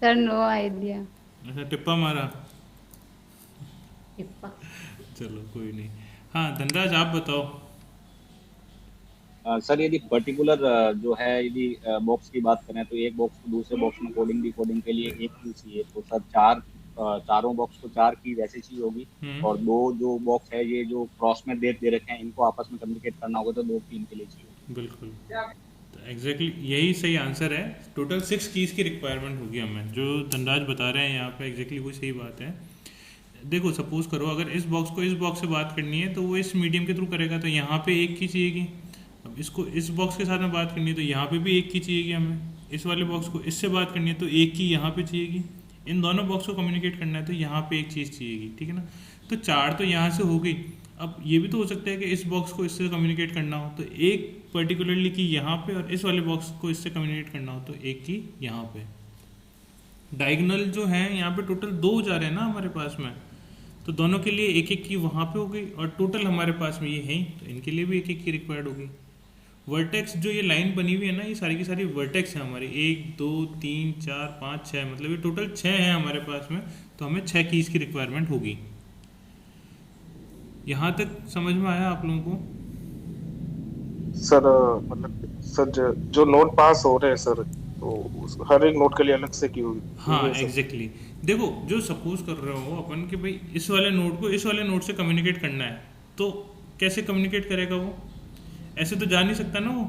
Sir no idea. अच्छा टिप्पा मारा। टिप्पा। चलो कोई नहीं। हाँ धनराज आप बताओ। सर यदि पर्टिकुलर जो है यदि बॉक्स की बात करें तो एक बॉक्स को दूसरे बॉक्स में कोडिंग के लिए एक की चाहिए, तो सर चारों बॉक्स को 4 की वैसे चाहिए होगी। और 2 जो बॉक्स है ये जो क्रॉस में दे रखे हैं इनको आपस में कम्युनिकेट करना होगा तो 2 3 के लिए चाहिए। बिल्कुल तो एग्जैक्टली यही सही आंसर है। टोटल 6 कीज की रिक्वायरमेंट होगी हमें, जो धनराज बता रहे हैं यहाँ पे एग्जैक्टली वही सही बात है। देखो सपोज करो अगर इस बॉक्स को इस बॉक्स से बात करनी है तो वो इस मीडियम के थ्रू करेगा, तो यहाँ पे एक की चाहिएगी। अब इसको इस बॉक्स के साथ में बात करनी है तो यहाँ पे भी एक की चाहिएगी हमें। इस वाले बॉक्स को इससे बात करनी है तो एक की यहाँ पे चाहिएगी। इन दोनों बॉक्स को कम्युनिकेट करना है तो यहाँ पे एक चीज़ चाहिएगी, ठीक है ना? तो 4 तो यहाँ से हो गई। अब ये भी तो हो सकता है कि इस बॉक्स को इससे कम्युनिकेट करना हो तो एक पर्टिकुलरली की यहाँ पे, और इस वाले बॉक्स को इससे कम्युनिकेट करना हो तो एक की यहाँ पे। डायगोनल जो है यहाँ पे टोटल 2 जा रहे हैं ना हमारे पास में, तो दोनों के लिए एक एक की वहाँ पे हो गई, और टोटल हमारे पास में ये है तो इनके लिए भी एक एक की रिक्वायर्ड होगी। वर्टेक्स जो ये लाइन बनी हुई है ना, ये सारी की सारी वर्टेक्स है हमारी, 1 2 3 4 5 6, मतलब ये टोटल 6 है हमारे पास में, तो हमें 6 कीज की रिक्वायरमेंट होगी। यहाँ तक समझ में आया आप लोगों को? सर मतलब सर जो नोट पास हो रहे हैं सर, तो हर एक नोट के लिए अलग से क्यों हाँ क्यों है सर? एग्जैक्टली देखो जो सपोज कर रहे हो अपन कि भाई इस वाले नोड को इस वाले नोड से कम्युनिकेट करना है, तो कैसे कम्युनिकेट करेगा वो? ऐसे तो जा नहीं सकता ना वो,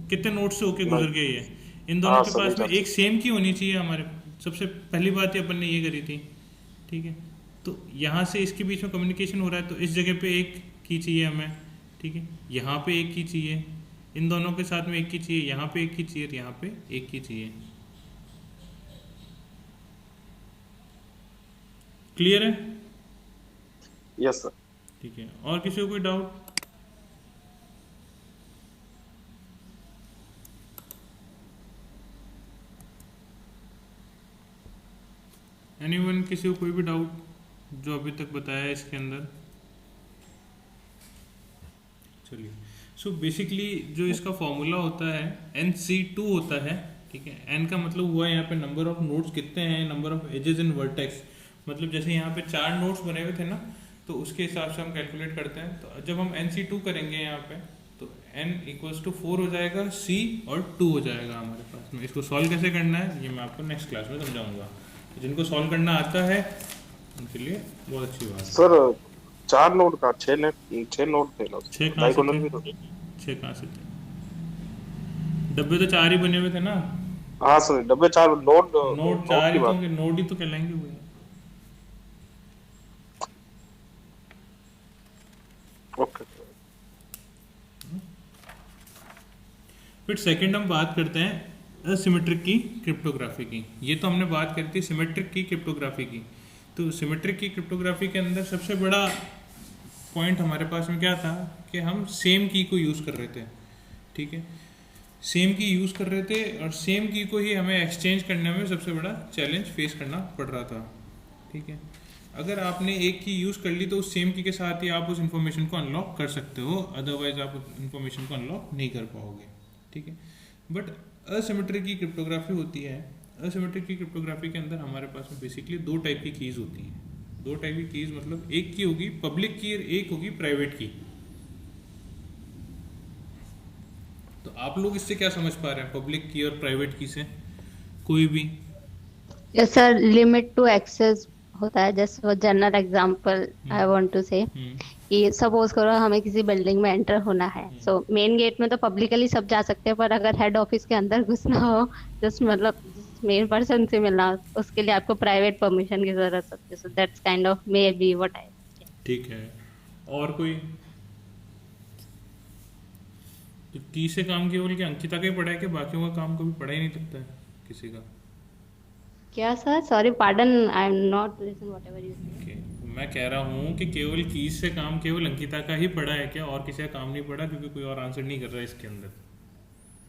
कितने नोड से होके गुजर गया ये। इन दोनों हाँ के सर, नहीं पास में जान एक सेम की होनी चाहिए हमारे, सबसे पहली बात ही अपन ने ये करी थी। ठीक है, तो यहाँ से इसके बीच में कम्युनिकेशन हो रहा है, तो इस जगह पे एक की चाहिए हमें। ठीक है, यहाँ पे एक की चाहिए, इन दोनों के साथ में एक की चाहिए, यहाँ पे एक की चाहिए, यहाँ पे एक की चाहिए। क्लियर है? Yes sir. ठीक है, और किसी को कोई डाउट? एनीवन, किसी को कोई भी डाउट जो अभी तक बताया है इसके अंदर? चलिए, सो बेसिकली जो इसका फॉर्मूला होता है NC2 होता है। ठीक है, N का मतलब हुआ यहाँ पे नंबर ऑफ नोड्स कितने हैं, number of edges in vertex. मतलब जैसे यहाँ पे 4 नोड्स बने हुए थे ना, तो उसके हिसाब से हम कैलकुलेट करते हैं। तो जब हम NC2 करेंगे यहाँ पे, तो N इक्वल्स टू 4 हो जाएगा, C और 2 हो जाएगा हमारे पास में। इसको सॉल्व कैसे करना है ये मैं आपको नेक्स्ट क्लास में समझाऊंगा। तो जिनको सॉल्व करना आता है उनके लिए बहुत अच्छी बात है। सर 4 नोट का 6 नोट थे ना, 6 कहाँ से डायगोनल भी थे? तो। 6 कहाँ से थे? डब्बे तो 4 ही बने हुए थे ना। हाँ सर, डब्बे 4 नोट नोट 4 की ही तो बात। होंगे, नोट ही तो कहलाएंगे वो। ओके। फिर सेकंड हम बात करते हैं असिमेट्रिक की क्रिप्टोग्राफी की। ये तो हमने बात करी थी सिमेट्रिक की क्रिप्टोग्राफी की। तो सिमेट्रिक की क्रिप्टोग्राफी के अंदर सबसे बड़ा पॉइंट हमारे पास में क्या था कि हम सेम की को यूज़ कर रहे थे। ठीक है, सेम की यूज़ कर रहे थे और सेम की को ही हमें एक्सचेंज करने में सबसे बड़ा चैलेंज फेस करना पड़ रहा था। ठीक है, अगर आपने एक की यूज़ कर ली तो उस सेम की के साथ ही आप उस इंफॉर्मेशन को अनलॉक कर सकते हो, अदरवाइज आप उस इंफॉर्मेशन को अनलॉक नहीं कर पाओगे। ठीक है, बट असिमेट्रिक की क्रिप्टोग्राफी होती है। असिमेट्रिक की क्रिप्टोग्राफी के अंदर हमारे पास में बेसिकली 2 टाइप की कीज़ होती हैं। 2 टाइप की कीज़ मतलब एक की होगी पब्लिक की और एक होगी प्राइवेट की। तो आप लोग इससे क्या समझ पा रहे हैं पब्लिक की और प्राइवेट की से? कोई भी? Yes sir, limit to access होता है। Just for general example I want to say कि सपोज करो हमें किसी बिल्डिंग में एंटर होना है, सो मेन गेट में तो पब्लिकली सब जा सकते हैं, पर अगर हेड ऑफिस के अंदर घुसना हो, जस्ट मतलब मेन पर्सन से मिलना हो, उसके लिए आपको प्राइवेट परमिशन की जरूरत होती है। So that's kind of may be what I. ठीक है, और कोई? तो की से काम केवल क्या अंकिता का ही पढ़ा है कि बाकियों का काम कभी पढ़ा ही नहीं लगता है किसी का? क्या sir? Sorry, pardon, I am not listen whatever you से। Okay, मैं कह रहा हूँ कि केवल कीज से काम केवल अंकिता का ही पड़ा है क्या, और किसी का काम नहीं पड़ा? क्योंकि कोई और आंसर नहीं कर रहा है इसके अंदर।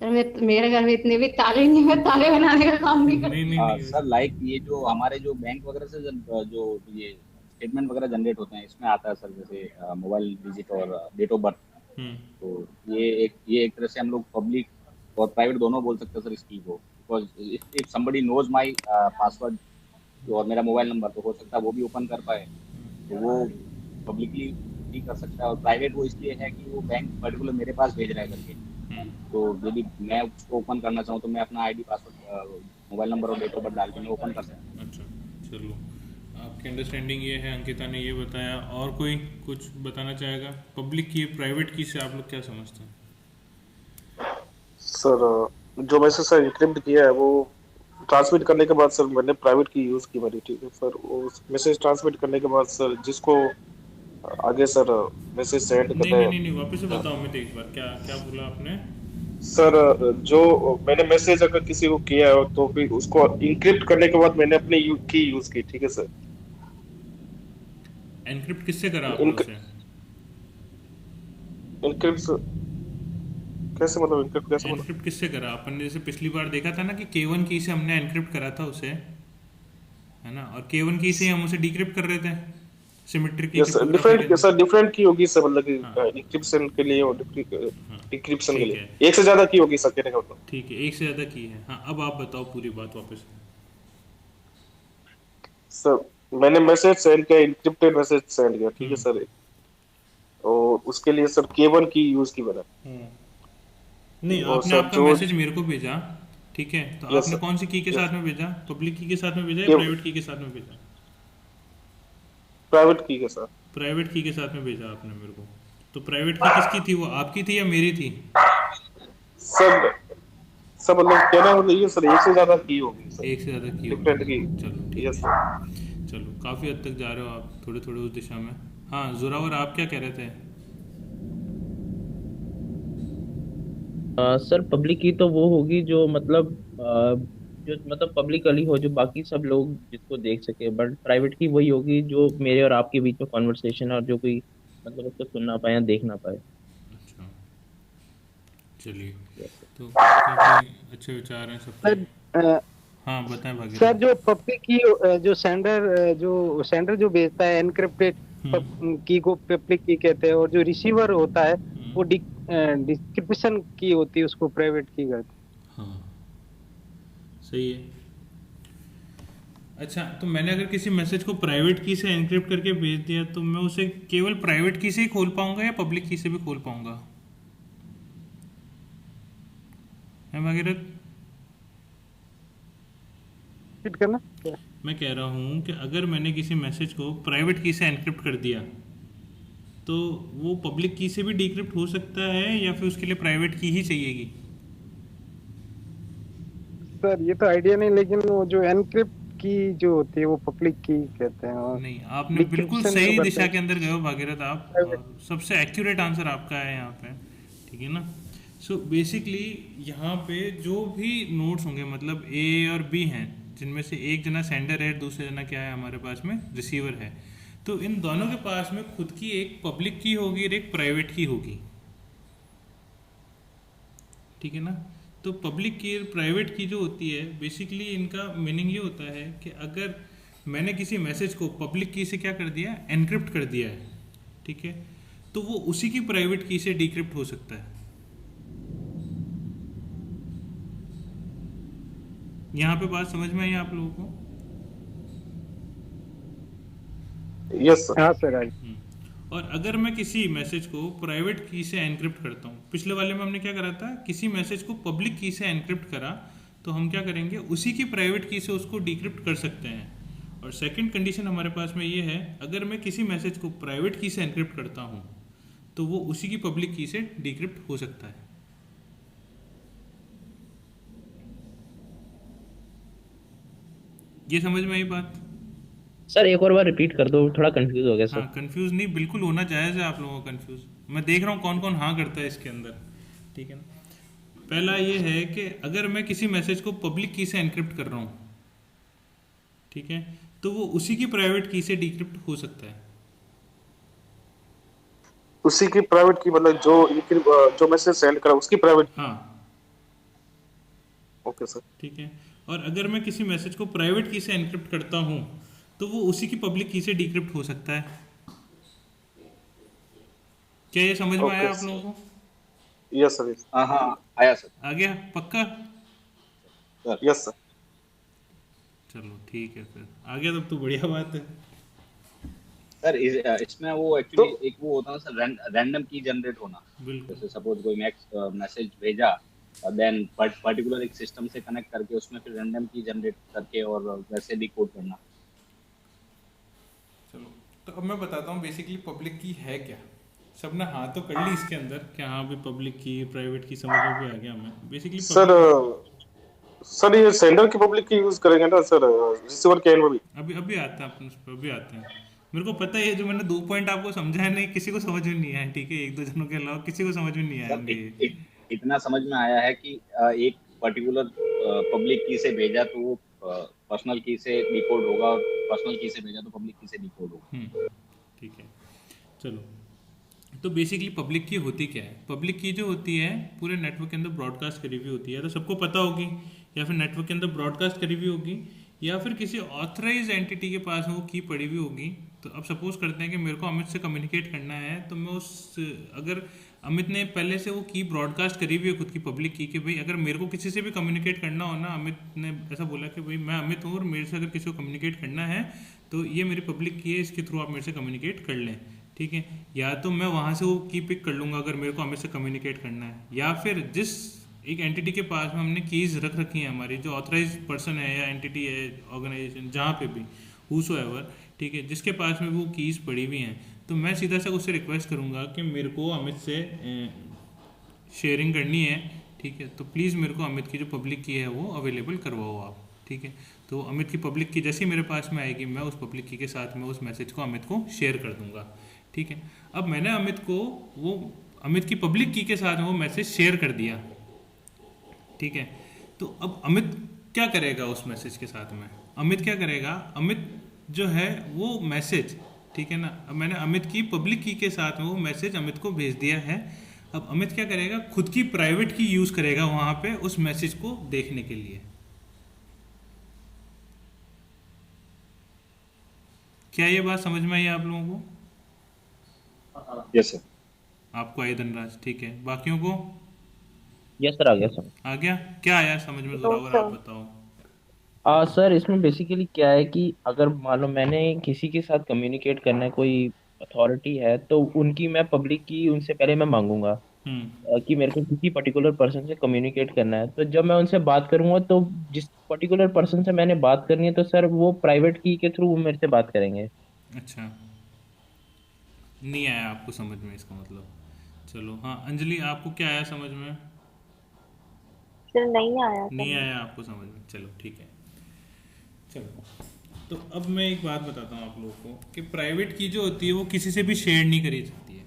सर मेरे घर में इतने भी ताले नहीं है, ताले बनाने का काम नहीं करते। नहीं सर लाइक ये जो हमारे जो बैंक वगैरह से जो ये स्टेटमेंट वगैरह जनरेट होते हैं, इसमें आता है सर जैसे मोबाइल डिजिट और डेट ऑफ बर्थ। तो ये एक तरह से हम लोग पब्लिक और प्राइवेट दोनों बोल सकते हैं सर इस की को, because if somebody knows my password और मेरा मोबाइल नंबर, तो हो सकता है वो भी ओपन कर पाए, तो वो पब्लिकली भी कर सकता है। और प्राइवेट वो इसलिए है कि वो बैंक पर्टिकुलर मेरे पास भेज रहा है करके, तो यदि मैं उसको ओपन करना चाहूँ तो मैं अपना आईडी पासवर्ड मोबाइल नंबर और डेट ऑफ बर्थ डाल के मैं ओपन कर सकता हूँ। अच्छा, चलो आपकी अंडरस्टैंडिंग ये है, अंकिता ने ये बताया। और कोई कुछ बताना चाहेगा? पब्लिक की प्राइवेट की से आप लोग क्या समझते हैं? सर जो मैसेज सर एन्क्रिप्ट किया है वो ट्रांसमिट करने के बाद सर मैंने प्राइवेट की यूज की मेरी। ठीक है सर, उस मैसेज ट्रांसमिट करने के बाद सर जिसको आगे सर मैसेज सेंड करना है। नहीं वापस से बताओ मैं एक बार, क्या क्या बोला आपने? सर जो मैंने मैसेज अगर किसी को किया है तो फिर उसको एन्क्रिप्ट करने के बाद मैंने अपनी की यूज की। ठीक है सर। एनक्रिप्ट किससे करा आपने उसे? एनक्रिप्ट कैसे, मतलब एनक्रिप्ट कैसे? एनक्रिप्ट किससे करा? अपन ने जैसे पिछली बार देखा था ना कि K1 की से हमने एनक्रिप्ट करा था उसे, है ना, और K1 की से हम उसे डिक्रिप्ट कर रहे थे सिमेट्रिक की। यस सर, डिफरेंट की होगी सर, मतलब एन्क्रिप्शन के लिए और डिक्रिप्शन के लिए एक से ज्यादा की होगी सर, कहने का मतलब। ठीक है, एक से ज्यादा की है। हाँ, अब आप बताओ पूरी बात वापस। सर मैंने मैसेज सेंड किया, एन्क्रिप्टेड मैसेज सेंड किया। ठीक है सर, और उसके लिए सर K1 की यूज की मैंने। नहीं, और आपने सर आपका जो मैसेज मेरे को भेजा, ठीक है, तो यस आपने सर कौन सी की के यस साथ में भेजा? पब्लिक की के साथ में भेजा या ये प्राइवेट की के साथ में भेजा? प्राइवेट की के साथ। प्राइवेट की के साथ में भेजा आपने मेरे को। तो प्राइवेट की किसकी थी, वो आपकी थी या मेरी थी? सब सब मतलब कहना मतलब ये सर, एक से ज्यादा की होगी सर, एक से ज़्यादा की डिफरेंट होगी। की। चलो ठीक यस है, सर। चलो काफ़ी हद तक जा रहे हो आप, थोड़े थोड़े उस दिशा में। हाँ जोरावर, आप क्या कह रहे थे? सर पब्लिक की तो वो होगी जो मतलब जो मतलब पब्लिकली हो, जो बाकी सब लोग जिसको देख सके। बट प्राइवेट की वही होगी जो मेरे और आपके बीच में कॉन्वर्सेशन है, और जो कोई मतलब उसको सुन ना पाए या देख ना पाए। अच्छा, चलिए, Yes, sir. तो काफ़ी अच्छे विचार हैं सबके। सर अ, हाँ बताएं सर भागीरथ। जो पब्लिक की जो सेंडर जो भेजता है एनक्रिप्टेड की को पब्लिक की कहते हैं, और जो रिसीवर होता है वो डिस्क्रिप्शन की होती है, उसको प्राइवेट की कहते हाँ सही है। अच्छा, तो मैंने अगर किसी मैसेज को प्राइवेट की से एनक्रिप्ट करके भेज दिया, तो मैं उसे केवल प्राइवेट की से ही खोल पाऊंगा या पब्लिक की से भी खोल पाऊंगा? है भागीरथ? हैं। करना मैं कह रहा हूँ कि अगर मैंने किसी मैसेज को प्राइवेट की से एनक्रिप्ट कर दिया, तो वो पब्लिक की से भी डिक्रिप्ट हो सकता है या फिर उसके लिए प्राइवेट की ही चाहिएगी? सर ये तो आइडिया नहीं, लेकिन वो जो एनक्रिप्ट की जो होती है वो पब्लिक की कहते हैं, और नहीं, आपने बिल्कुल डिक्रिप्शन जो सही करते दिशा हैं के अंदर गए हो भागीरथ आप, प्राइवेट। और सबसे एक्यूरेट आंसर आपका है यहाँ पे, ठीक है ना? सो बेसिकली यहाँ पे जो भी नोट्स होंगे, मतलब ए और बी हैं, जिनमें से एक जना सेंडर है, दूसरा जना क्या है हमारे पास में, रिसीवर है। तो इन दोनों के पास में खुद की एक पब्लिक की होगी और एक प्राइवेट की होगी, ठीक है ना? तो पब्लिक की और प्राइवेट की जो होती है, बेसिकली इनका मीनिंग ये होता है कि अगर मैंने किसी मैसेज को पब्लिक की से क्या कर दिया, एनक्रिप्ट कर दिया है, ठीक है, तो वो उसी की प्राइवेट की से डिक्रिप्ट हो सकता है। यहाँ पे बात समझ में आई आप लोगों को? Yes sir. हाँ सर, और अगर मैं किसी मैसेज को प्राइवेट की से एनक्रिप्ट करता हूँ, पिछले वाले में हमने क्या करा था, किसी मैसेज को पब्लिक की से एनक्रिप्ट करा, तो हम क्या करेंगे, उसी की प्राइवेट की से उसको डिक्रिप्ट कर सकते हैं। और सेकंड कंडीशन हमारे पास में ये है, अगर मैं किसी मैसेज को प्राइवेट की से एनक्रिप्ट करता हूँ, तो वो उसी की पब्लिक की से डिक्रिप्ट हो सकता है। ये समझ में आई बात? सर एक और बार रिपीट कर दो, थोड़ा कंफ्यूज हो गया हाँ, सर। कंफ्यूज नहीं, बिल्कुल होना जायज़ है आप लोगों का कंफ्यूज। मैं देख रहा हूँ कौन कौन हाँ करता है इसके अंदर, ठीक है ना? पहला ये है कि अगर मैं किसी मैसेज को पब्लिक की से एनक्रिप्ट कर रहा हूँ, ठीक है, तो वो उसी की प्राइवेट की से डिक्रिप्ट हो सकता है। उसी की प्राइवेट की मतलब जो मैसेज सेंड करा उसकी प्राइवेट। हाँ, ओके सर। ठीक है। और अगर मैं किसी मैसेज को प्राइवेट की से एनक्रिप्ट करता हूँ, तो वो उसी की पब्लिक की से डिक्रिप्ट हो सकता है। क्या ये समझ में आया आप लोगों को? Yes sir. हाँ हाँ आया सर। आ गया पक्का? Yes sir. चलो ठीक है, फिर आ गया तब तो बढ़िया बात है। सर इसमें वो एक्चुअली एक वो होता है सर, रैंडम की जनरेट होना। बिल्कुल। जैसे सपोज कोई मैसेज भेजा और देन पर्टिकुलर एक सिस्टम से कनेक्ट करके उसमें फिर रैंडम की जनरेट करके और वैसे डिकोड करना। चलो, तो अब मैं बताता हूँ बेसिकली पब्लिक की है क्या। सबने हाँ तो कर ली इसके अंदर कि हाँ भी पब्लिक की प्राइवेट की समझ में भी आ गया हमें। बेसिकली सर ये सेंडर की पब्लिक की यूज करेंगे ना सर, रिसीवर के एंड में भी? अभी आते हैं अपन उस पर, अभी आते हैं। मेरे को पता है जो मैंने 2 पॉइंट आपको समझाया नहीं, किसी को समझ में नहीं आया, ठीक है, 1-2 जनों के अलावा किसी को समझ में नहीं आया। इतना समझ में आया है कि एक पर्टिकुलर पब्लिक की से भेजा तो वो पर्सनल की से डिकोड होगा, और पर्सनल की से भेजा तो पब्लिक की से डिकोड होगा। ठीक है, चलो। तो बेसिकली पब्लिक की होती क्या है? पब्लिक की जो होती है पूरे नेटवर्क के अंदर ब्रॉडकास्ट करी हुई होती है, तो सबको पता होगी, या फिर नेटवर्क के अंदर ब्रॉडकास्ट करी हुई होगी, या फिर किसी ऑथराइज एंटिटी के पास वो की पड़ी हुई होगी। तो अब सपोज करते हैं कि मेरे को अमित से कम्युनिकेट करना है, तो मैं अगर अमित ने पहले से वो की ब्रॉडकास्ट करी हुई है खुद की पब्लिक की, कि भाई अगर मेरे को किसी से भी कम्युनिकेट करना हो ना, अमित ने ऐसा बोला कि भाई मैं अमित हूँ और मेरे से अगर किसी को कम्युनिकेट करना है तो ये मेरी पब्लिक की है, इसके थ्रू आप मेरे से कम्युनिकेट कर लें। ठीक है, या तो मैं वहाँ से वो की पिक कर लूँगा अगर मेरे को अमित से कम्युनिकेट करना है, या फिर जिस एक एंटिटी के पास में हमने कीज़ रख रखी हैं हमारी, जो ऑथराइज पर्सन है या एंटिटी है, ऑर्गेनाइजेशन, जहाँ पे भी हूसोएवर, ठीक है, जिसके पास में वो कीज़ पड़ी हुई हैं, तो मैं सीधा सा उससे रिक्वेस्ट करूँगा कि मेरे को अमित से शेयरिंग करनी है, ठीक है, तो प्लीज़ मेरे को अमित की जो पब्लिक की है वो अवेलेबल करवाओ आप, ठीक है। तो अमित की पब्लिक की जैसे ही मेरे पास में आएगी, मैं उस पब्लिक की के साथ में उस मैसेज को अमित को शेयर कर दूंगा, ठीक है। अब मैंने अमित को वो अमित की पब्लिक की के साथ में वो मैसेज शेयर कर दिया, ठीक है। तो अब अमित क्या करेगा उस मैसेज के साथ में? अमित क्या करेगा, अमित जो है वो मैसेज, ठीक है ना, अब मैंने अमित की पब्लिक की के साथ में वो मैसेज अमित को भेज दिया है। अब अमित क्या करेगा, खुद की प्राइवेट की यूज करेगा वहां पे उस मैसेज को देखने के लिए। क्या ये बात समझ में आई आप लोगों को? Yes sir. आपको आई धनराज, ठीक है, बाकियों को? यस सर, आ गया सर। आ गया, क्या आया समझ में जोरावर, आप बताओ। सर इसमें बेसिकली क्या है कि अगर मान लो मैंने किसी के साथ कम्युनिकेट करना है, कोई अथॉरिटी है, तो उनकी मैं पब्लिक की उनसे पहले मैं मांगूंगा कि मेरे को किसी पर्टिकुलर पर्सन से कम्युनिकेट करना है। तो जब मैं उनसे बात करूंगा तो जिस पर्टिकुलर पर्सन से मैंने बात करनी है, तो सर वो प्राइवेट की के थ्रू वो मेरे से बात करेंगे। अच्छा, नहीं आया आपको समझ में इसका मतलब? चलो हाँ, अंजलि आपको क्या आया समझ में? सर नहीं आया। नहीं आया आपको समझ में, चलो ठीक है। चलो तो अब मैं एक बात बताता हूँ आप लोगों को कि प्राइवेट की जो होती है वो किसी से भी शेयर नहीं करी सकती है,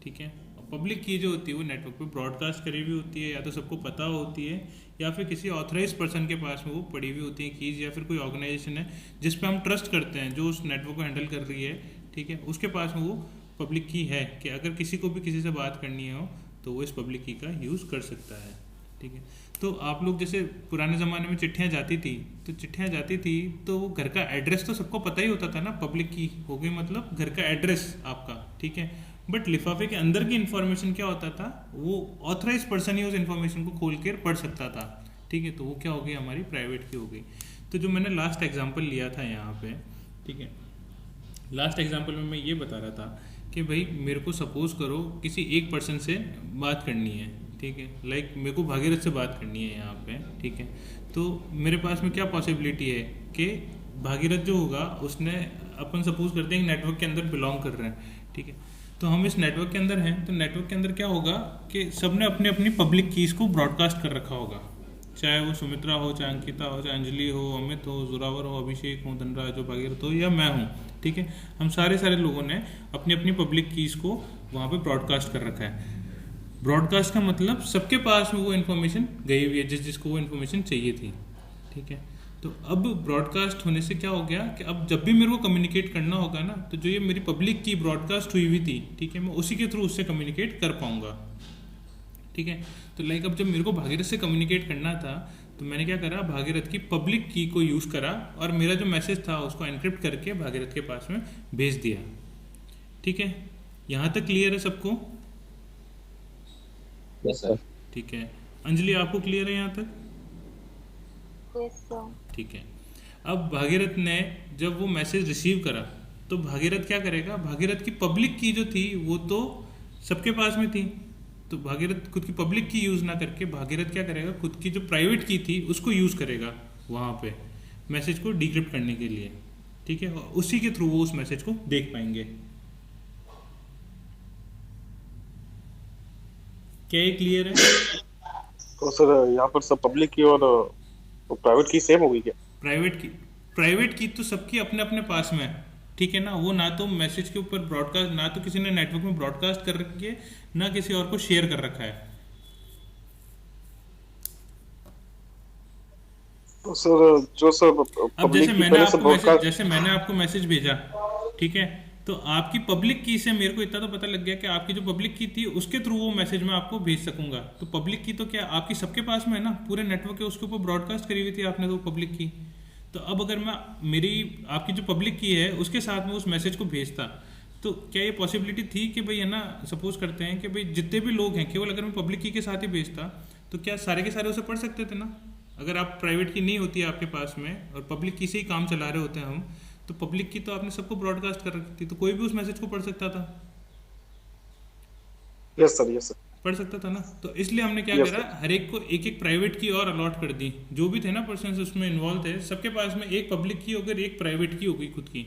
ठीक है। पब्लिक की जो होती है वो नेटवर्क पे ब्रॉडकास्ट करी हुई होती है, या तो सबको पता होती है, या फिर किसी ऑथराइज पर्सन के पास में वो पड़ी हुई होती है कीज, या फिर कोई ऑर्गेनाइजेशन है जिस पे हम ट्रस्ट करते हैं, जो उस नेटवर्क को हैंडल कर रही है, ठीक है, उसके पास में वो पब्लिक की है कि अगर किसी को भी किसी से बात करनी हो तो वो इस पब्लिक की का यूज़ कर सकता है, ठीक है। तो आप लोग जैसे पुराने ज़माने में चिट्ठियाँ जाती थी, तो चिट्ठियाँ जाती थी तो वो घर का एड्रेस तो सबको पता ही होता था ना, पब्लिक की हो गई मतलब घर का एड्रेस आपका, ठीक है। बट लिफाफे के अंदर की इन्फॉर्मेशन क्या होता था, वो ऑथराइज पर्सन ही उस इन्फॉर्मेशन को खोल कर पढ़ सकता था, ठीक है। तो वो क्या हो गई, हमारी प्राइवेट की हो गई। तो जो मैंने लास्ट एग्जाम्पल लिया था यहाँ पे, ठीक है, लास्ट एग्जाम्पल में मैं ये बता रहा था कि भाई मेरे को सपोज करो किसी एक पर्सन से बात करनी है, ठीक है, लाइक मेरे को भागीरथ से बात करनी है यहाँ पे, ठीक है। तो मेरे पास में क्या पॉसिबिलिटी है कि भागीरथ जो होगा उसने, अपन सपोज करते हैं नेटवर्क के अंदर बिलोंग कर रहे हैं, ठीक है। तो हम इस नेटवर्क के अंदर हैं, तो नेटवर्क के अंदर क्या होगा कि सबने अपने अपनी पब्लिक कीज को ब्रॉडकास्ट कर रखा होगा, चाहे वो सुमित्रा हो, चाहे अंकिता हो, चाहे अंजलि हो, अमित हो, जोरावर हो, अभिषेक हो, धनराज हो, भागीरथ हो, या मैं हूँ, ठीक है। हम सारे लोगों ने अपनी अपनी पब्लिक कीज को वहाँ पे ब्रॉडकास्ट कर रखा है। ब्रॉडकास्ट का मतलब सबके पास में वो इन्फॉर्मेशन गई हुई है जिसको वो इन्फॉर्मेशन चाहिए थी, ठीक है। तो अब ब्रॉडकास्ट होने से क्या हो गया कि अब जब भी मेरे को कम्युनिकेट करना होगा ना, तो जो ये मेरी पब्लिक की ब्रॉडकास्ट हुई हुई थी, ठीक है, मैं उसी के थ्रू उससे कम्युनिकेट कर पाऊंगा, ठीक है। तो लाइक अब जब मेरे को भागीरथ से कम्युनिकेट करना था, तो मैंने क्या करा, भागीरथ की पब्लिक की को यूज़ करा और मेरा जो मैसेज था उसको एनक्रिप्ट करके भागीरथ के पास में भेज दिया, ठीक है। यहाँ तक क्लियर है सबको? Yes sir. ठीक है, अंजलि आपको क्लियर है यहाँ तक? Yes sir. ठीक है। अब भागीरथ ने जब वो मैसेज रिसीव करा, तो भागीरथ क्या करेगा, भागीरथ की पब्लिक की जो थी वो तो सबके पास में थी, तो भागीरथ खुद की पब्लिक की यूज़ ना करके भागीरथ क्या करेगा, खुद की जो प्राइवेट की थी उसको यूज़ करेगा वहाँ पे मैसेज को डिक्रिप्ट करने के लिए, ठीक है, और उसी के थ्रू वो उस मैसेज को देख पाएंगे। क्या ये क्लियर है? तो सर यहाँ पर सब पब्लिक की और प्राइवेट की सेम होगी क्या? प्राइवेट की तो सबकी अपने अपने पास में है, ठीक है ना। वो ना तो मैसेज के ऊपर ब्रॉडकास्ट, ना तो किसी ने नेटवर्क में ब्रॉडकास्ट कर रखी है, ना किसी और को शेयर कर रखा है। तो सर जो सब अब जैसे मैंने आपको मैसेज भेजा, ठीक है, तो आपकी पब्लिक की से मेरे को इतना तो पता लग गया कि आपकी जो पब्लिक की थी उसके थ्रू वो मैसेज मैं आपको भेज सकूंगा। तो पब्लिक की तो क्या आपकी सबके पास में है ना, पूरे नेटवर्क के उसके ऊपर ब्रॉडकास्ट करी हुई थी आपने तो पब्लिक की। तो अब अगर मैं आपकी जो पब्लिक की है उसके साथ में उस मैसेज को भेजता, तो क्या ये पॉसिबिलिटी थी कि भाई है ना, सपोज करते हैं कि भाई जितने भी लोग हैं, केवल अगर मैं पब्लिक की के साथ ही भेजता तो क्या सारे के सारे उसे पढ़ सकते थे ना। अगर आप प्राइवेट की नहीं होती है आपके पास में और पब्लिक की से ही काम चला रहे होते हैं हम, तो पब्लिक की तो आपने सबको ब्रॉडकास्ट कर रखी थी, तो कोई भी उस मैसेज को पढ़ सकता था। यस सर, यस सर, पढ़ सकता था ना। तो इसलिए हमने क्या यस करा, सर, हर एक को एक एक प्राइवेट की और अलॉट कर दी। जो भी थे ना पर्सन उसमें इन्वॉल्व थे, सबके पास में एक पब्लिक की होकर एक प्राइवेट की होगी खुद की,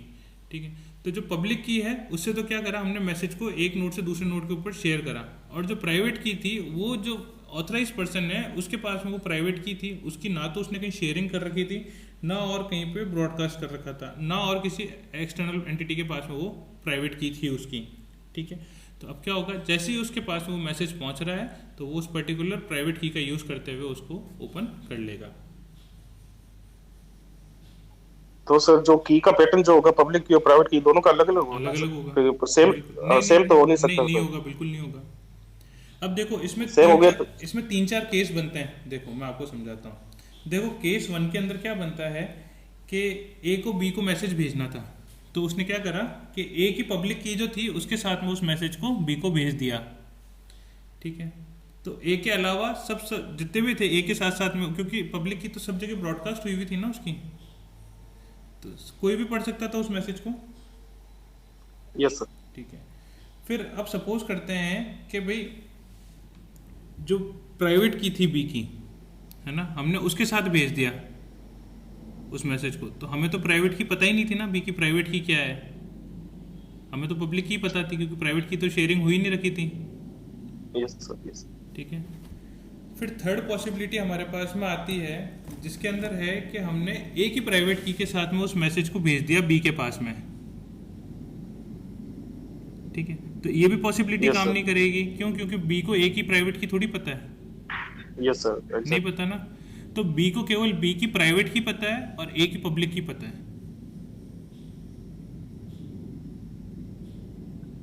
ठीक है। तो जो पब्लिक की है उससे तो क्या करा हमने, मैसेज को एक नोड से दूसरे नोड के ऊपर शेयर करा। और जो प्राइवेट की थी, वो जो ऑथराइज पर्सन है उसके पास में वो प्राइवेट की थी, उसकी ना तो उसने कहीं शेयरिंग कर रखी थी, ना और कहीं पे ब्रॉडकास्ट कर रखा था, ना और किसी एक्सटर्नल एंटिटी के पास में वो प्राइवेट की थी उसकी, ठीक है। तो अब क्या होगा, जैसे ही उसके पास वो मैसेज पहुंच रहा है तो वो उस पर्टिकुलर प्राइवेट की का यूज करते हुए उसको ओपन कर लेगा। तो सर जो की का पैटर्न जो होगा, पब्लिक की और प्राइवेट की दोनों का अलग अलग होगा, अलग अलग होगा, सेम नहीं सेम तो हो नहीं सकता नहीं सर। होगा, बिल्कुल नहीं होगा। अब देखो इसमें सेम हो गया तो इसमें 3-4 केस बनते हैं। देखो मैं आपको समझाता हूँ। देखो केस 1 के अंदर क्या बनता है कि ए को बी को मैसेज भेजना था, तो उसने क्या करा कि ए की पब्लिक की जो थी उसके साथ में उस मैसेज को बी को भेज दिया, ठीक है। तो ए के अलावा सब जितने भी थे ए के साथ साथ में, क्योंकि पब्लिक की तो सब जगह ब्रॉडकास्ट हुई थी ना उसकी, तो कोई भी पढ़ सकता था उस मैसेज को। यस सर, ठीक है। फिर अब सपोज करते हैं कि भाई जो प्राइवेट की थी बी की, है ना, हमने उसके साथ भेज दिया उस मैसेज को, तो हमें तो प्राइवेट की पता ही नहीं थी ना बी की प्राइवेट की क्या है, हमें तो पब्लिक की पता थी, क्योंकि प्राइवेट की तो शेयरिंग हुई नहीं रखी थी। यस सर, यस, ठीक है। फिर थर्ड पॉसिबिलिटी हमारे पास में आती है, जिसके अंदर है कि हमने ए की प्राइवेट की के साथ में उस मैसेज को भेज दिया बी के पास में, ठीक है। तो ये भी पॉसिबिलिटी Yes, काम sir. नहीं करेगी, क्यों? क्योंकि बी को ए की प्राइवेट की थोड़ी पता है, यस सर, नहीं पता ना। तो बी को केवल बी की प्राइवेट की पता है और ए की पब्लिक की पता है।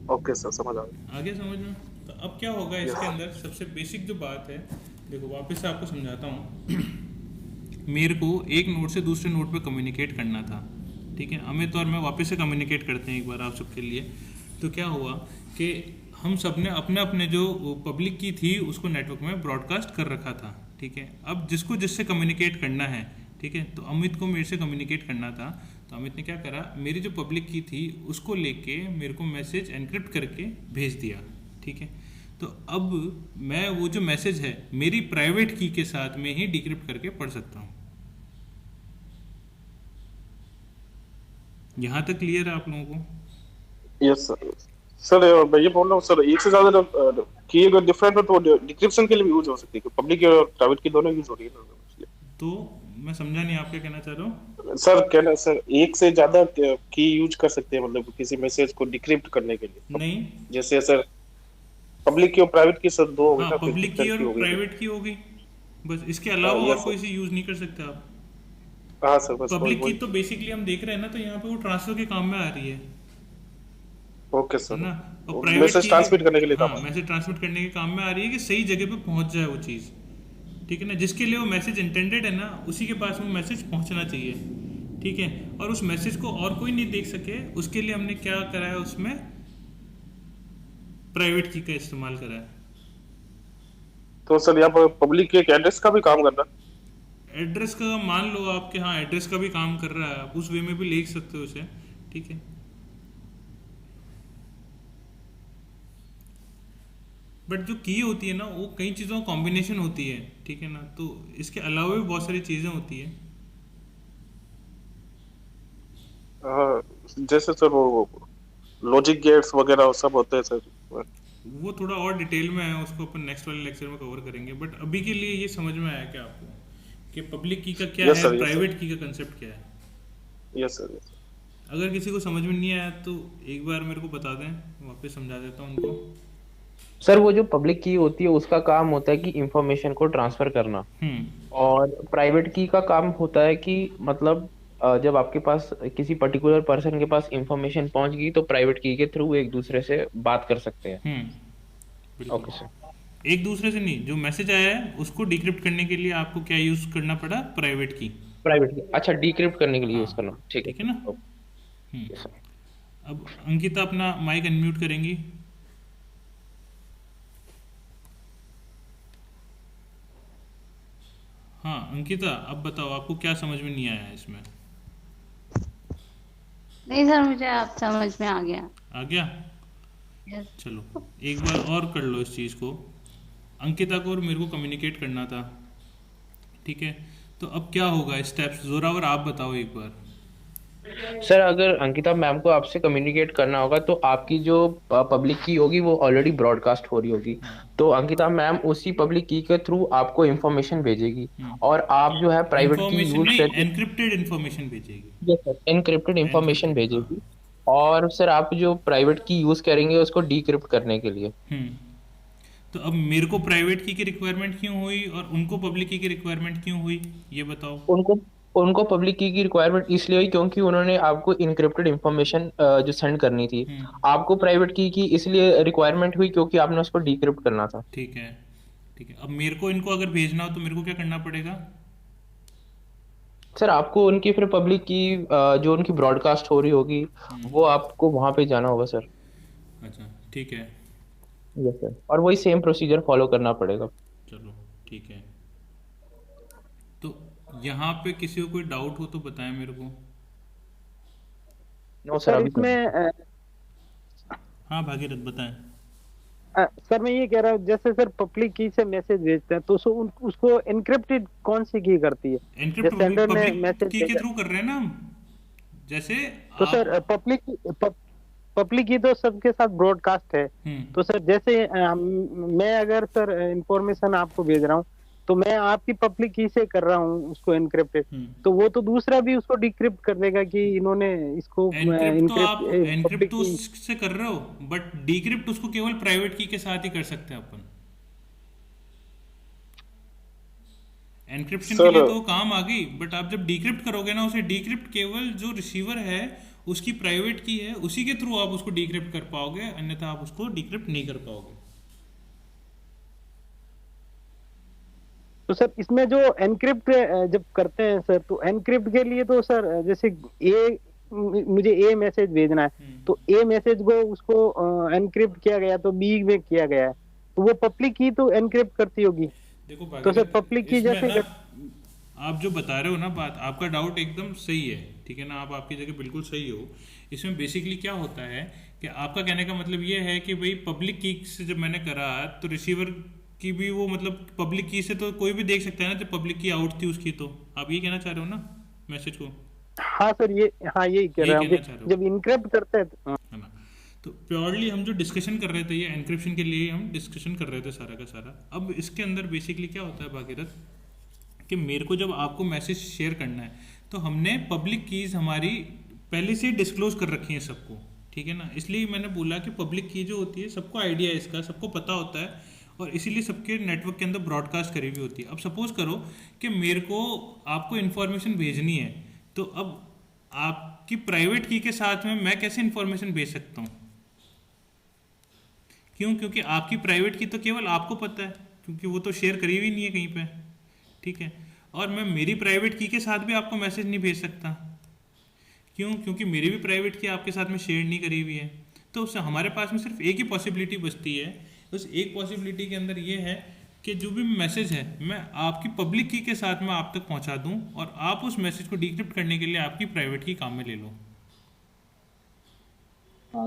ओके सर, समझ आ गया। आगे समझ में। तो अब क्या होगा इसके अंदर, सबसे बेसिक जो बात है, देखो वापस से आपको समझाता हूँ। मेरे को एक नोड से दूसरे नोड पे कम्युनिकेट करना था, ठीक है। अमित और मैं वापस से कम्युनिकेट करते हैं एक बार आप सबके लिए। तो क्या हुआ कि हम सब ने अपने अपने जो पब्लिक की थी उसको नेटवर्क में ब्रॉडकास्ट कर रखा था, ठीक है। अब जिसको जिससे कम्युनिकेट करना है, ठीक है, तो अमित को मेरे से कम्युनिकेट करना था, तो अमित ने क्या करा, मेरी जो पब्लिक की थी उसको लेके मेरे को मैसेज एनक्रिप्ट करके भेज दिया, ठीक है। तो अब मैं वो जो मैसेज है मेरी प्राइवेट की के साथ में ही डिक्रिप्ट करके पढ़ सकता हूँ। यहाँ तक क्लियर है आप लोगों को? Yes sir. सर मैं ये बोल रहा हूँ सर, एक से ज्यादा की अगर डिफरेंट है तो डिक्रिप्शन के लिए भी यूज हो सकती है, पब्लिक और प्राइवेट की दोनों यूज हो रही है। तो मैं समझा नहीं आप क्या कहना चाह रहे हो। सर कहना सर, एक से ज्यादा की यूज कर सकते हैं, मतलब किसी मैसेज को डिक्रिप्ट करने के लिए। नहीं, जैसे सर पब्लिक की और प्राइवेट की सर दो हो गई हाँ, ना, पब्लिक की और प्राइवेट की हो गई, बस इसके अलावा और कोई सी यूज नहीं कर सकते आप। हाँ सर, बस पब्लिक की तो बेसिकली हम देख रहे हैं ना, तो यहाँ पे वो ट्रांसफर के काम में आ रही है, ओके सर, ना। और प्राइवेट मैसेज ट्रांसमिट करने के लिए काम, मैसेज ट्रांसमिट करने के काम में आ रही है कि सही जगह पे पहुंच जाए वो चीज़, ठीक है ना। जिसके लिए वो मैसेज इंटेंडेड है ना, उसी के पास वो मैसेज पहुंचना चाहिए, ठीक है। और उस मैसेज को और कोई नहीं देख सके, उसके लिए हमने क्या करा है, उसमें प्राइवेट की का इस्तेमाल करा है। तो सर यहाँ पर पब्लिक के एक एड्रेस का भी काम कर रहा है। एड्रेस का मान लो आपके, हाँ, एड्रेस का भी काम कर रहा है, आप उस वे में भी लिख सकते हो उसे, ठीक है। बट जो की होती है ना, वो कई चीज़ों का कॉम्बिनेशन होती है, ठीक है ना। तो इसके अलावा भी बहुत सारी चीज़ें होती है। जैसे सर वो लॉजिक गेट्स वगैरह सब होते हैं सर, वो थोड़ा और डिटेल में है, उसको अपन नेक्स्ट वाले लेक्चर में कवर करेंगे। बट अभी के लिए ये समझ में आया क्या आपको कि पब्लिक की का क्या है, प्राइवेट की का कंसेप्ट क्या है? Yes sir, yes. अगर किसी को समझ में नहीं आया तो एक बार मेरे को बता दें, वापस समझा देता हूँ उनको। सर वो जो पब्लिक की होती है उसका काम होता है कि इंफॉर्मेशन को ट्रांसफर करना, और प्राइवेट की का काम होता है कि मतलब जब आपके पास किसी पर्टिकुलर पर्सन के पास इंफॉर्मेशन पहुंच गई तो प्राइवेट की के थ्रू एक दूसरे से बात कर सकते हैं। Okay sir. एक दूसरे से नहीं, जो मैसेज आया है उसको डिक्रिप्ट करने के लिए आपको क्या यूज करना पड़ा? प्राइवेट की। प्राइवेट की, अच्छा, डिक्रिप्ट करने के लिए यूज करना, ठीक है ना। अब अंकिता अपना माइक अनम्यूट करेंगी। हाँ अंकिता, अब बताओ आपको क्या समझ में नहीं आया इसमें? नहीं सर, मुझे आप समझ में आ गया। आ गया? यस। चलो एक बार और कर लो इस चीज़ को। अंकिता को और मेरे को कम्युनिकेट करना था, ठीक है? तो अब क्या होगा स्टेप्स, जोरावर आप बताओ एक बार। सर अगर अंकिता मैम को आपसे कम्युनिकेट करना होगा तो आपकी जो पब्लिक की होगी वो ऑलरेडी ब्रॉडकास्ट हो रही होगी, तो अंकिता मैम उसी पब्लिक की के थ्रू आपको इंफॉर्मेशन भेजेगी, और आप जो है प्राइवेट की इंफॉर्मेशन यूज नहीं, करके, एनक्रिप्टेड इंफॉर्मेशन भेजेगी। Yes sir, encrypted information encrypted, हाँ। भेजेगी। और सर आप जो प्राइवेट की यूज करेंगे उसको डिक्रिप्ट करने के लिए। तो अब मेरे को प्राइवेट की रिक्वायरमेंट क्यों हुई और उनको पब्लिक की रिक्वायरमेंट क्यों हुई, ये बताओ। उनको उनको पब्लिक की रिक्वायरमेंट इसलिए हुई क्योंकि उन्होंने आपको इनक्रिप्टेड इंफॉर्मेशन जो सेंड करनी थी। आपको प्राइवेट की इसलिए रिक्वायरमेंट हुई क्योंकि आपने उसको डिक्रिप्ट करना था। ठीक है, ठीक है। अब मेरे को इनको अगर भेजना हो तो मेरे को क्या करना पड़ेगा? सर आपको उनकी फिर पब्लिक की जो उनकी ब्रॉडकास्ट हो रही होगी वो आपको वहां पे जाना होगा सर। अच्छा, ठीक है। यस सर, और वही सेम प्रोसीजर फॉलो करना पड़ेगा। चलो ठीक है। तो यहाँ पे किसी को कोई डाउट हो तो बताएं मेरे को। नो सर, सर अभी इसमें हाँ भागीरथ बताएं। सर मैं ये कह रहा हूँ, जैसे सर पब्लिक की से मैसेज भेजते हैं तो उसको एनक्रिप्टेड कौन सी की करती है? एनक्रिप्ट सेंडर ने पब्लिक मैसेज की के थ्रू कर रहे हैं ना हम, जैसे तो आप, सर पब्लिक की तो सबके साथ ब्रॉडकास्ट है। तो सर जैसे मैं अगर सर इंफॉर्मेशन आपको भेज रहा हूँ तो मैं आपकी पब्लिक की से कर रहा हूँ उसको एनक्रिप्टेड, तो वो तो दूसरा भी उसको डिक्रिप्ट कर देगा कि इन्होंने इसको एनक्रिप्ट तो आप पब्लिक एनक्रिप्ट तो की। उससे कर रहे हो, बट डिक्रिप्ट उसको केवल प्राइवेट की के साथ ही कर सकते हैं अपन। एनक्रिप्शन के लिए तो काम आ गई, बट आप जब डिक्रिप्ट करोगे ना उसे, डिक्रिप्ट केवल जो रिसीवर है उसकी प्राइवेट की है उसी के थ्रू आप उसको डिक्रिप्ट कर पाओगे, अन्यथा आप उसको डिक्रिप्ट नहीं कर पाओगे। तो सर इसमें जो एनक्रिप्ट जब करते हैं सर, तो एनक्रिप्ट के लिए तो सर जैसे मुझे ए मैसेज भेजना है तो ए मैसेज को उसको एनक्रिप्ट किया गया तो बी में किया गया है, तो वो पब्लिक की तो एनक्रिप्ट करती होगी। देखो तो सर पब्लिक की जैसे आप जो बता रहे हो ना बात, आपका डाउट एकदम सही है, ठीक है ना, आप आपकी जगह बिल्कुल सही हो। इसमें बेसिकली क्या होता है कि आपका कहने का मतलब ये है कि भाई पब्लिक की से जब मैंने करा तो रिसीवर की भी वो, मतलब पब्लिक की से तो कोई भी देख सकता है ना, जब पब्लिक की आउट थी उसकी, तो आप ये कहना चाह रहे हो ना मैसेज को? हाँ सर, यही कह रहा हूँ जब इनक्रिप्ट करते हैं है ना। तो प्योरली हम जो डिस्कशन कर रहे थे, ये एनक्रिप्शन के लिए हम डिस्कशन कर रहे थे सारा का सारा। अब इसके अंदर बेसिकली क्या होता है भागीरथ, कि मेरे को जब आपको मैसेज शेयर करना है तो हमने पब्लिक कीज हमारी पहले से डिस्क्लोज कर रखी है सबको, ठीक है ना। इसलिए मैंने बोला कि पब्लिक की जो होती है सबको आइडिया है इसका, सबको पता होता है, और इसीलिए सबके नेटवर्क के अंदर ब्रॉडकास्ट करी हुई होती है। अब सपोज करो कि मेरे को आपको इन्फॉर्मेशन भेजनी है, तो अब आपकी प्राइवेट की के साथ में मैं कैसे इन्फॉर्मेशन भेज सकता हूँ? क्यों? क्योंकि आपकी प्राइवेट की तो केवल आपको पता है, क्योंकि वो तो शेयर करी हुई नहीं है कहीं पे, ठीक है। और मैं मेरी प्राइवेट की के साथ भी आपको मैसेज नहीं भेज सकता। क्यों? क्योंकि मेरी भी प्राइवेट की आपके साथ में शेयर नहीं करी हुई है। तो उससे हमारे पास में सिर्फ एक ही पॉसिबिलिटी बचती है। उस एक पॉसिबिलिटी के अंदर ये है कि जो भी मैसेज है मैं आपकी पब्लिक की के साथ में आप तक पहुंचा दूं, और आप उस मैसेज को डिक्रिप्ट करने के लिए आपकी प्राइवेट की काम में ले लो।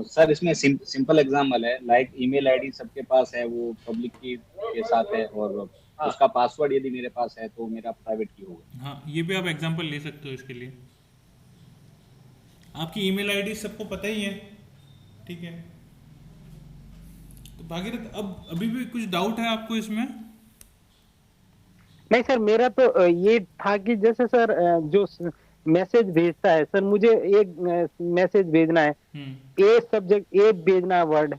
सर इसमें सिंपल एग्जांपल है, लाइक ईमेल आईडी सबके पास है, वो पब्लिक की के साथ है, और उसका पासवर्ड यदि मेरे पास है तो मेरा प्राइवेट की होगा। हाँ, ये भी आप एग्जांपल ले सकते हो इसके लिए। आपकी ईमेल आईडी सबको पता ही है, ठीक है। तो भागीरथ अब अभी भी कुछ डाउट है आपको इसमें? नहीं सर, मेरा तो ये था कि जैसे सर जो मैसेज भेजता है सर, मुझे एक मैसेज भेजना है, ए सब्जेक्ट ए भेजना है वर्ड,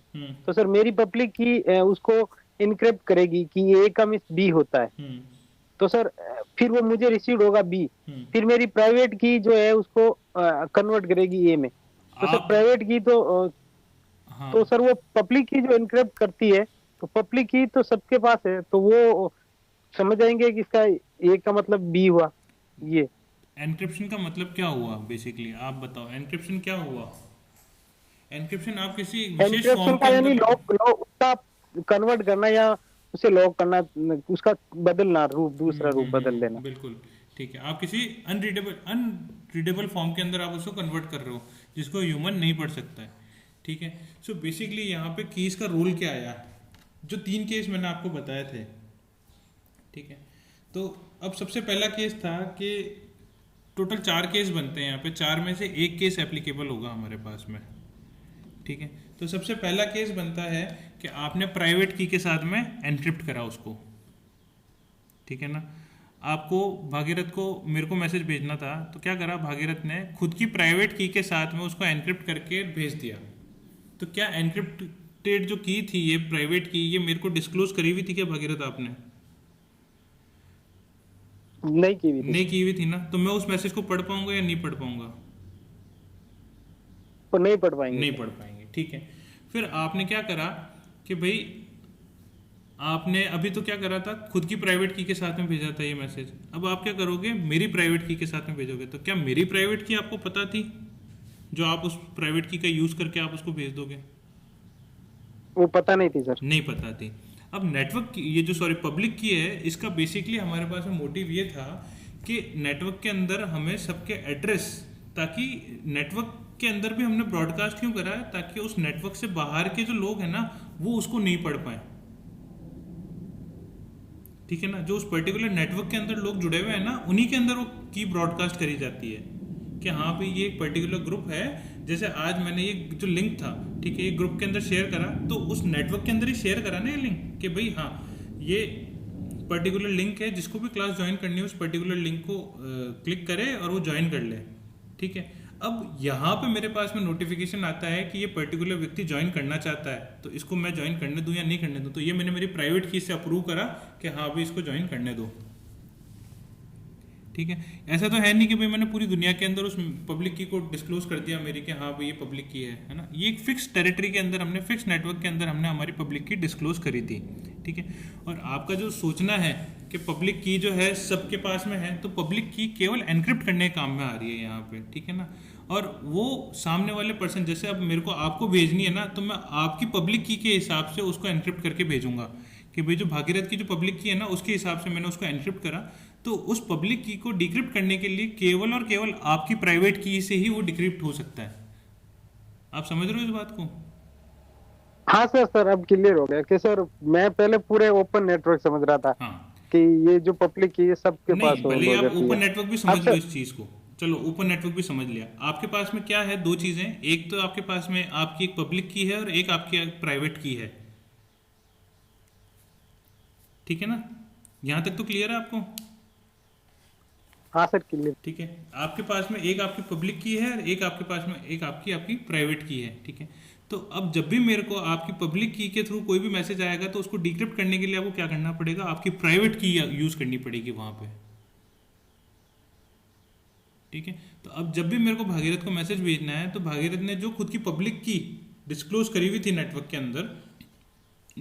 तो सर मेरी पब्लिक की उसको इनक्रिप्ट करेगी कि ए का मिस बी होता है, तो सर फिर वो मुझे रिसीव होगा बी, फिर मेरी प्राइवेट की जो है उसको कन्वर्ट करेगी ए में, तो सर प्राइवेट की तो सर वो पब्लिक की जो इनक्रिप्ट करती है, तो पब्लिक की तो सबके पास है, तो वो समझ जाएंगे कि इसका ए का मतलब बी हुआ। ये एनक्रिप्शन का मतलब क्या हुआ बेसिकली, आप बताओ एनक्रिप्शन क्या हुआ? एनक्रिप्शन आप किसी विशेष फॉर्म के अंदर लॉक उसका कन्वर्ट करना या उसे लॉक करना, उसका बदलना रूप, दूसरा रूप बदल देना। बिल्कुल ठीक है। आप किसी अनरीडेबल रीडेबल फॉर्म के अंदर आप उसको कन्वर्ट कर रहे हो, जिसको ह्यूमन नहीं पढ़ सकता है, ठीक है। सो बेसिकली यहाँ पे कीज का रोल क्या आया, जो 3 केस मैंने आपको बताए थे, ठीक है। तो अब सबसे पहला केस था कि टोटल 4 केस बनते हैं यहाँ पे, 4 में से 1 केस एप्लीकेबल होगा हमारे पास में, ठीक है। तो सबसे पहला केस बनता है कि आपने प्राइवेट की के साथ में एनक्रिप्ट करा उसको, ठीक है ना। आपको भागीरथ को मेरे को मैसेज भेजना था, तो क्या करा भागीरथ ने, खुद की प्राइवेट की के साथ में उसको एनक्रिप्ट करके भेज दिया। तो क्या एनक्रिप्टेड जो की थी ये प्राइवेट की, ये मेरे को डिस्क्लोज करी हुई थी क्या भागीरथ आपने? नहीं की हुई नहीं की हुई थी ना। तो मैं उस मैसेज को पढ़ पाऊंगा या नहीं पढ़ पाऊंगा? तो नहीं पढ़ पाएंगे, नहीं पढ़ पाएंगे, ठीक है। फिर आपने क्या करा कि भाई आपने अभी तो क्या करा था, खुद की प्राइवेट की के साथ में भेजा था ये मैसेज। अब आप क्या करोगे, मेरी प्राइवेट की के साथ में भेजोगे। तो क्या मेरी प्राइवेट की आपको पता थी, जो आप उस प्राइवेट की का यूज करके आप उसको भेज दोगे? वो पता नहीं थी सर। नहीं पता थी। अब नेटवर्क की ये जो पब्लिक की है, इसका बेसिकली हमारे पास में मोटिव ये था कि नेटवर्क के अंदर हमें सबके एड्रेस, ताकि नेटवर्क के अंदर भी हमने ब्रॉडकास्ट क्यों करा है, ताकि उस नेटवर्क से बाहर के जो लोग हैं ना वो उसको नहीं पढ़ पाए, ठीक है ना। जो उस पर्टिकुलर नेटवर्क के अंदर लोग जुड़े हुए हैं ना, उन्हीं के अंदर वो की ब्रॉडकास्ट करी जाती है कि हाँ भाई ये एक पर्टिकुलर ग्रुप है। जैसे आज मैंने ये जो लिंक था, ठीक है, ये ग्रुप के अंदर शेयर करा, तो उस नेटवर्क के अंदर ही शेयर करा ना ये लिंक कि भाई हाँ ये पर्टिकुलर लिंक है, जिसको भी क्लास ज्वाइन करनी है उस पर्टिकुलर लिंक को क्लिक करे और वो ज्वाइन कर ले, ठीक है। अब यहाँ पे मेरे पास में नोटिफिकेशन आता है कि ये पर्टिकुलर व्यक्ति ज्वाइन करना चाहता है, तो इसको मैं ज्वाइन करने दूं या नहीं करने दूं। तो ये मैंने मेरी प्राइवेट की से अप्रूव करा कि हाँ भाई इसको ज्वाइन करने दो, ठीक है। ऐसा तो है नहीं कि भाई मैंने पूरी दुनिया के अंदर उस पब्लिक की को डिस्क्लोज कर दिया मेरी कि हाँ भाई ये पब्लिक की है ना। ये एक फिक्स टेरिटरी के अंदर हमने, फिक्स नेटवर्क के अंदर हमने हमारी पब्लिक की डिस्क्लोज करी थी, ठीक है। और आपका जो सोचना है कि पब्लिक की जो है सबके पास में है, तो पब्लिक की केवल एनक्रिप्ट करने के काम में आ रही है यहाँ पे, ठीक है ना। और वो सामने वाले पर्सन, जैसे अब मेरे को आपको भेजनी है ना, तो मैं आपकी पब्लिक की के हिसाब से उसको एनक्रिप्ट करके भेजूंगा कि भाई जो भागीरथ की जो पब्लिक की है ना, उसके हिसाब से मैंने उसको एनक्रिप्ट करा। तो उस पब्लिक की को डिक्रिप्ट करने के लिए केवल और केवल आपकी प्राइवेट की से ही वो डिक्रिप्ट हो सकता है। आप समझ रहे हो इस बात को? हाँ सर अब क्लियर हो गया कि सर मैं पहले पूरे ओपन नेटवर्क समझ रहा था। हाँ। कि ये जो पब्लिक की ये सबके पास हो भले आप जाती ओपन है। नेटवर्क भी समझ लो इस चीज को, चलो ओपन नेटवर्क भी समझ लिया। आपके पास में क्या है, 2 चीजें, एक तो आपके पास में आपकी एक पब्लिक की है और एक आपकी प्राइवेट की है, ठीक है ना। यहां तक तो क्लियर है आपको? हाँ सर क्लियर। ठीक है, आपके पास में एक आपकी पब्लिक की है और एक आपके पास में एक आपकी प्राइवेट की है, ठीक है। तो अब जब भी मेरे को आपकी पब्लिक की के थ्रू कोई भी मैसेज आएगा, तो उसको डिक्रिप्ट करने के लिए आपको क्या करना पड़ेगा, आपकी प्राइवेट की यूज करनी पड़ेगी वहां पे, ठीक है। तो अब जब भी मेरे को भागीरथ को मैसेज भेजना है, तो भागीरथ ने जो खुद की पब्लिक की डिस्क्लोज करी हुई थी नेटवर्क के अंदर,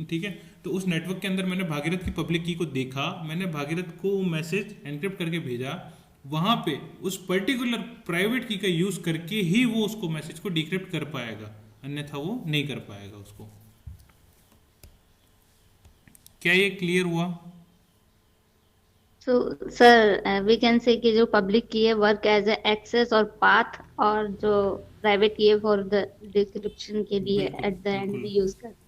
ठीक है, तो उस नेटवर्क के अंदर मैंने भागीरथ की पब्लिक की को देखा, मैंने भागीरथ को मैसेज एनक्रिप्ट करके भेजा, वहां पे उस पर्टिकुलर प्राइवेट की का यूज करके ही वो उसको मैसेज को डिक्रिप्ट कर पाएगा, अन्यथा वो नहीं कर पाएगा उसको। क्या ये क्लियर हुआ? So sir, we can say कि जो पब्लिक की है वर्क एज ए एक्सेस और पाथ, और जो प्राइवेट की है फॉर द डिस्क्रिप्शन के लिए एट द एंड भी यूज करते हैं।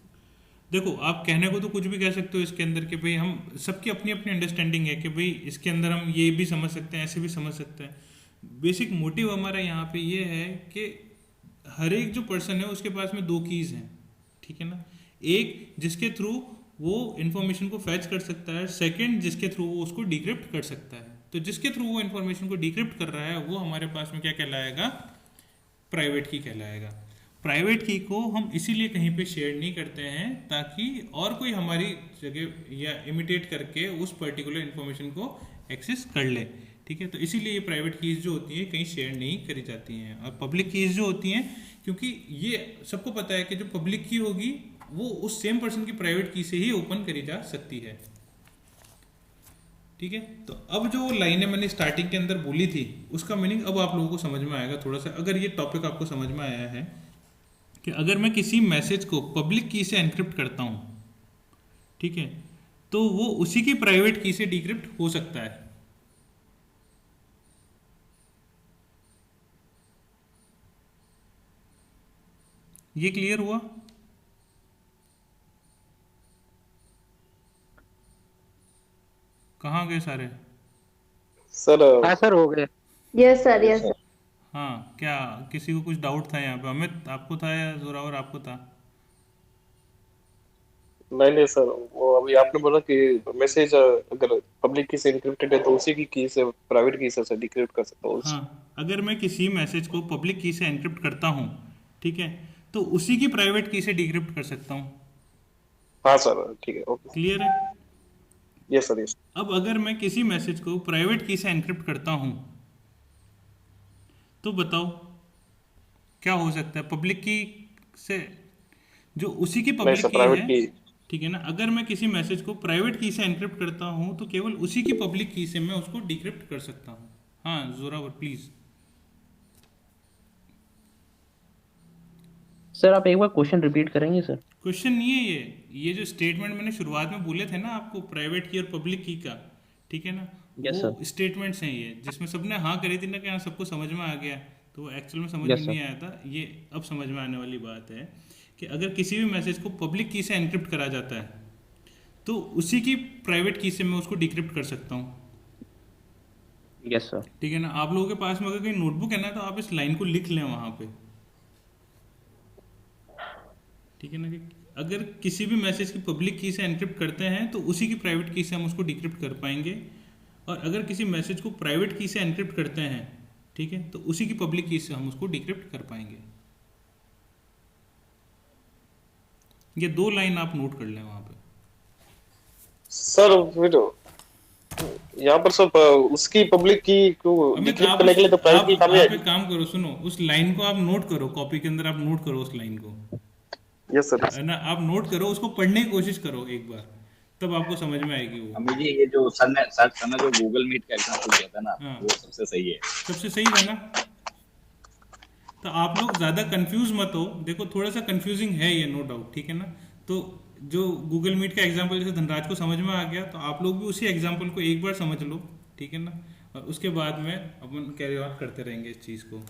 देखो, आप कहने को तो कुछ भी कह सकते हो इसके अंदर कि भाई हम सबकी अपनी अपनी अंडरस्टैंडिंग है कि भाई इसके अंदर हम ये भी समझ सकते हैं, ऐसे भी समझ सकते हैं। बेसिक मोटिव हमारा यहाँ पे ये है कि हर एक जो पर्सन है उसके पास में 2 कीज हैं, ठीक है ना। एक जिसके थ्रू वो इन्फॉर्मेशन को फैच कर सकता है, सेकंड जिसके थ्रू वो उसको डिक्रिप्ट कर सकता है। तो जिसके थ्रू वो इन्फॉर्मेशन को डिक्रिप्ट कर रहा है वो हमारे पास में क्या कहलाएगा, प्राइवेट की कहलाएगा। प्राइवेट की को हम इसीलिए कहीं पे शेयर नहीं करते हैं ताकि और कोई हमारी जगह या इमिटेट करके उस पर्टिकुलर इन्फॉर्मेशन को एक्सेस कर ले, ठीक है। तो इसीलिए ये प्राइवेट कीज जो होती हैं कहीं शेयर नहीं करी जाती हैं। और पब्लिक कीज जो होती हैं, क्योंकि ये सबको पता है कि जो पब्लिक की होगी वो उस सेम पर्सन की प्राइवेट की से ही ओपन करी जा सकती है, ठीक है। तो अब जो लाइनें मैंने स्टार्टिंग के अंदर बोली थी उसका मीनिंग अब आप लोगों को समझ में आएगा थोड़ा सा। अगर ये टॉपिक आपको समझ में आया है कि अगर मैं किसी मैसेज को पब्लिक की से एनक्रिप्ट करता हूं, ठीक है, तो वो उसी की प्राइवेट की से डिक्रिप्ट हो सकता है, ये क्लियर हुआ? कहाँ गए सारे? सर हाँ सर हो गए। Yes sir, yes sir. हाँ, क्या किसी को कुछ डाउट था यहाँ पे? अमित आपको था या जोरावर आपको था? नहीं सर, वो अभी आपने बोला कि मैसेज अगर पब्लिक की से एन्क्रिप्टेड है तो उसी की से प्राइवेट की से डिक्रिप्ट कर सकता हूँ। हाँ, अगर मैं किसी मैसेज को पब्लिक की से एनक्रिप्ट करता हूँ, ठीक है, तो उसी की प्राइवेट की से डिक्रिप्ट कर सकता हूँ। हाँ सर, ठीक है, ओके। क्लियर है? Yes sir, yes. अब अगर मैं किसी मैसेज को प्राइवेट की से एनक्रिप्ट करता हूँ तो बताओ क्या हो सकता है? पब्लिक की से जो उसी की नहीं पब्लिक सर, की प्राइवेट है, की। ठीक है ना, अगर मैं किसी मैसेज को प्राइवेट की से एनक्रिप्ट करता हूँ तो केवल उसी की पब्लिक की से मैं उसको डिक्रिप्ट कर सकता हूँ। हाँ जोरावर प्लीज। सर आप एक बार क्वेश्चन रिपीट करेंगे सर? क्वेश्चन नहीं है ये जो स्टेटमेंट मैंने शुरुआत में बोले थे ना आपको, प्राइवेट की और पब्लिक की का, ठीक है ना, Yes, वो sir. स्टेटमेंट्स हैं ये, जिसमें सबने हाँ करी थी ना कि हाँ सबको समझ में आ गया, तो एक्चुअल में समझ Yes, में नहीं आया था। ये अब समझ में आने वाली बात है कि अगर किसी भी मैसेज को पब्लिक की से एनक्रिप्ट करा जाता है तो उसी की प्राइवेट की से मैं उसको डिक्रिप्ट कर सकता हूँ। Yes sir. ठीक है ना, आप लोगों के पास में अगर कोई नोटबुक है ना तो आप इस लाइन को लिख लें वहाँ पे, ठीक है ना, कि अगर किसी भी मैसेज की पब्लिक की से एनक्रिप्ट करते हैं तो उसी की प्राइवेट की से हम उसको डिक्रिप्ट कर पाएंगे, और अगर किसी मैसेज को प्राइवेट की से एनक्रिप्ट करते हैं, ठीक है, तो उसी की पब्लिक की से हम उसको डिक्रिप्ट कर पाएंगे। ये दो लाइन आप नोट कर लें वहाँ पे। सर फिर यहाँ पर सब उसकी पब्लिक की को अमित डिक्रिप्ट आप करने के लिए तो प्राइवेट की काम ही एक है। काम करो, सुनो, उस लाइन को आप नोट करो, कॉपी के अंदर आप नोट करो उस लाइन को, यस सर। है ना, आप नोट करो, उसको पढ़ने की कोशिश करो एक बार, तब आपको समझ में आएगी वो। अमित जी, ये जो सर ने जो गूगल मीट का एग्जांपल दिया था ना, हाँ। वो सबसे सही है। सबसे सही था ना? तो आप लोग ज्यादा कंफ्यूज मत हो, देखो थोड़ा सा कंफ्यूजिंग है ये, नो डाउट, ठीक है ना। तो जो गूगल मीट का एग्जांपल जैसे धनराज को समझ में आ गया, तो आप लोग भी उसी एग्जांपल को एक बार समझ लो, ठीक है ना, और उसके बाद में अपन कैरी ऑन करते रहेंगे इस चीज को।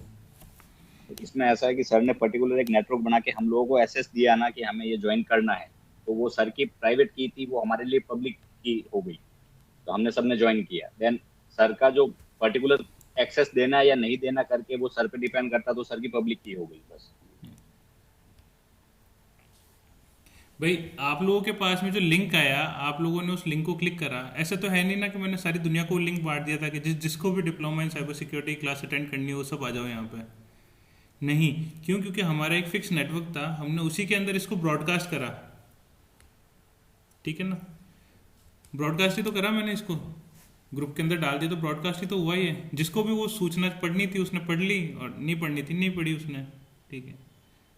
इसमें ऐसा है कि सर ने पर्टिकुलर एक नेटवर्क बना के हम लोगों को एक्सेस दिया ना कि हमें ये ज्वाइन करना है, तो वो सर की प्राइवेट की थी, वो हमारे लिए पब्लिक की हो गई, तो हमने सबने ज्वाइन किया। देन सर का जो पर्टिकुलर एक्सेस देना या नहीं देना करके वो सर पे डिपेंड करता, तो सर की पब्लिक की हो गई बस। भाई आप लोगों के पास में जो लिंक आया, आप लोगों ने उस लिंक को क्लिक करा, ऐसा तो है नहीं ना कि मैंने सारी दुनिया को लिंक बांट दिया था कि जिसको भी diploma in cyber security class attend करनी है वो सब आ जाओ यहाँ पे। नहीं, क्यों? क्योंकि हमारा एक फिक्स नेटवर्क था, हमने उसी के अंदर इसको ब्रॉडकास्ट करा, ठीक है ना, ब्रॉडकास्ट ही तो करा मैंने, इसको ग्रुप के अंदर डाल दिया तो ब्रॉडकास्ट ही तो हुआ ही है। जिसको भी वो सूचना पढ़नी थी उसने पढ़ ली, और नहीं पढ़नी थी नहीं पढ़ी उसने, ठीक है।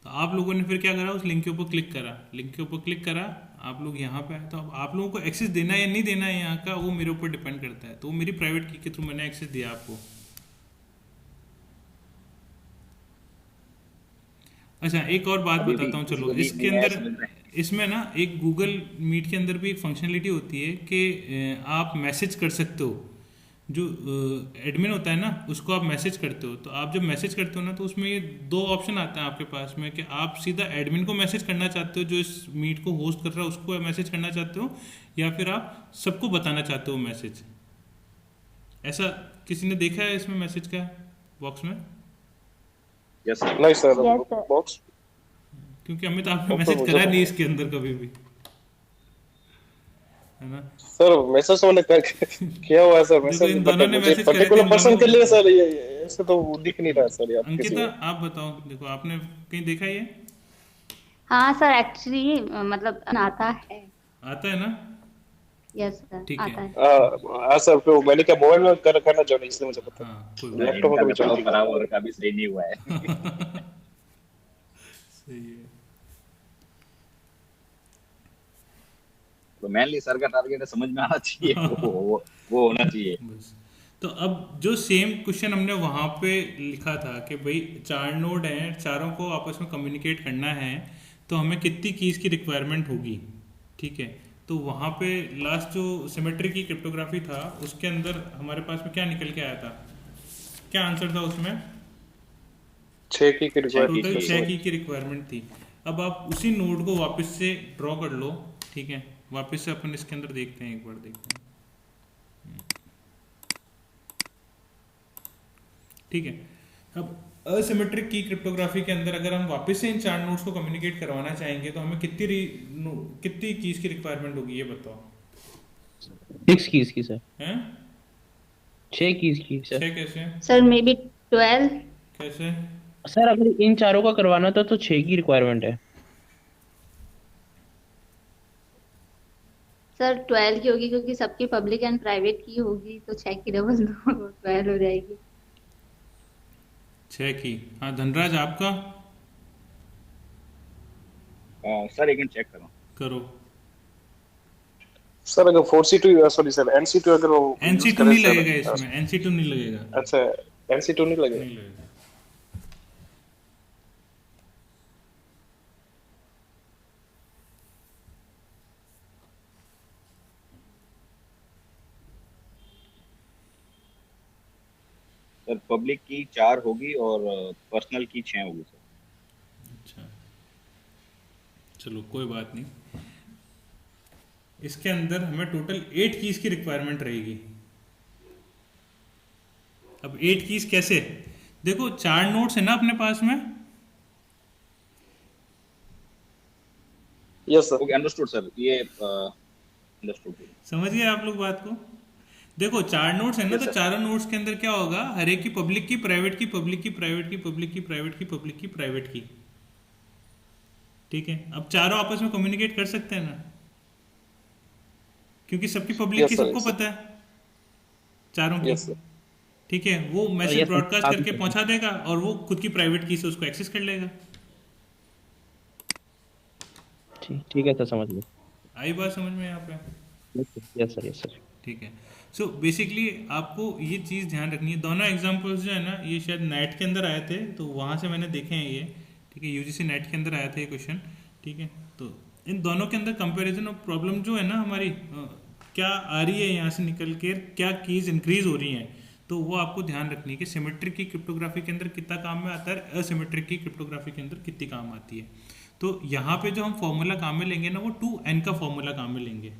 तो आप लोगों ने फिर क्या करा, उस लिंक के ऊपर क्लिक करा, लिंक के ऊपर क्लिक करा, आप लोग यहाँ पे आए, तो अब आप लोगों को एक्सेस देना है या नहीं देना है यहाँ का, वो मेरे ऊपर डिपेंड करता है। तो वो मेरी प्राइवेट की के थ्रू मैंने एक्सेस दिया आपको। अच्छा, एक और बात बताता हूँ, चलो इसके अंदर, इसमें ना एक गूगल मीट के अंदर भी एक फंक्शनलिटी होती है कि आप मैसेज कर सकते हो, जो एडमिन होता है ना उसको आप मैसेज करते हो। तो आप जब मैसेज करते हो ना, तो उसमें ये दो ऑप्शन आते हैं आपके पास में, कि आप सीधा एडमिन को मैसेज करना चाहते हो जो इस मीट को होस्ट कर रहा है उसको मैसेज करना चाहते हो, या फिर आप सबको बताना चाहते हो मैसेज। ऐसा किसी ने देखा है इसमें मैसेज का बॉक्स में? Yes sir. नहीं सर, बॉक्स, क्योंकि अमित आपने मैसेज करा नहीं इसके अंदर कभी भी, है ना सर। मैसेज तो मैंने किया हुआ है सर, मैसेज इन दोनों ने मैसेज करे थे, पर्टिकुलर पर्सन के लिए सर, ये ऐसे तो दिख नहीं रहा सर यार। अंकिता आप बताओ, देखो आपने कहीं देखा ये? हाँ सर, एक्चुअली मतलब आता है ना? यस सर, ठीक आता है। हाँ सर, तो मैंने क्या मोबाइल में कर रखा ना जो, इसलिए मुझे पता। हाँ, कोई लैपटॉप में कभी चला खराब और कभी सही नहीं हुआ है। सही है। तो मेनली सर का टारगेट है, समझ में आना चाहिए, वो होना चाहिए बस। तो अब जो सेम क्वेश्चन हमने वहां पे लिखा था कि भाई 4 नोड हैं, चारों को आपस में कम्युनिकेट करना है, तो हमें कितनी कीज की रिक्वायरमेंट होगी, ठीक है। तो वहां पे लास्ट जो सिमेट्री की क्रिप्टोग्राफी था उसके अंदर हमारे पास में क्या निकल के आया था, क्या आंसर था उसमें? 6 की छह रिक्वायरमेंट टोटल की 6 की रिक्वायरमेंट थी। अब आप उसी नोड को वापस से ड्रॉ कर लो, ठीक है, वापस से अपन इसके अंदर देखते हैं, एक बार देखते हैं, ठीक है। अब असिमेट्रिक की क्रिप्टोग्राफी के अंदर अगर हम वापस से इन 4 नोड्स को कम्युनिकेट करवाना चाहेंगे तो हमें कितनी कीज की रिक्वायरमेंट होगी, ये बताओ। 6 कीज की सर, हैं? 6 कीज की सर। 6 कैसे? Sir may be 12। कैसे? सर अगर इन चारों का करवाना था तो 6 की रिक्वायरमेंट है। सर 12 की होगी क्योंकि सबकी पब्लिक एंड प्राइवेट की होगी, तो 6 की डबल 12 हो जाएगी। 6 की। हाँ धनराज आपका? सर एक मिनट चेक करो। करो। सर अगर 4C2 सॉरी सर NC2 अगर वो use NC2 करें नहीं सर, लगेगा इसमें, NC2 नहीं लगेगा, अच्छा NC2 नहीं लगेगा। नहीं लगेगा। सर पब्लिक की 4 होगी और पर्सनल की 6 होगी सर। अच्छा चलो कोई बात नहीं, इसके अंदर हमें टोटल 8 कीज की रिक्वायरमेंट रहेगी। अब 8 कीज कैसे? देखो 4 नोड्स है ना अपने पास में। Yes sir. Okay understood sir, ये अंडरस्टूड। समझ गए आप लोग बात को? देखो 4 नोड्स है ना, तो चारों नोड्स के अंदर क्या होगा, हर एक की पब्लिक की, प्राइवेट की, पब्लिक की, प्राइवेट की, पब्लिक की, प्राइवेट की, पब्लिक की, प्राइवेट की, ठीक है। अब चारों आपस में कम्युनिकेट कर सकते हैं ना, क्योंकि सबकी पब्लिक की सबको पता है, चारों की, ठीक है। वो मैसेज ब्रॉडकास्ट करके पहुंचा देगा और वो खुद की प्राइवेट की से उसको एक्सेस कर लेगा। ठीक है सर, समझ गए। आई बात समझ में यहाँ पे? Yes sir, yes sir. ठीक है। सो बेसिकली आपको ये चीज़ ध्यान रखनी है। दोनों एग्जांपल्स जो है ना, ये शायद नेट के अंदर आए थे, तो वहाँ से मैंने देखे हैं ये, ठीक है। यूजीसी नेट के अंदर आया था ये क्वेश्चन, ठीक है। तो इन दोनों के अंदर कंपैरिजन और प्रॉब्लम जो है ना हमारी क्या आ रही है यहाँ से निकल के, क्या कीज इंक्रीज हो रही हैं, तो वो आपको ध्यान रखनी है कि सिमेट्रिक की क्रिप्टोग्राफी के अंदर कितना काम में आता है, असिमेट्रिक की क्रिप्टोग्राफी के अंदर कितनी काम आती है। तो यहाँ पे जो हम फॉर्मूला काम में लेंगे ना, वो 2n का फॉर्मूला काम में लेंगे।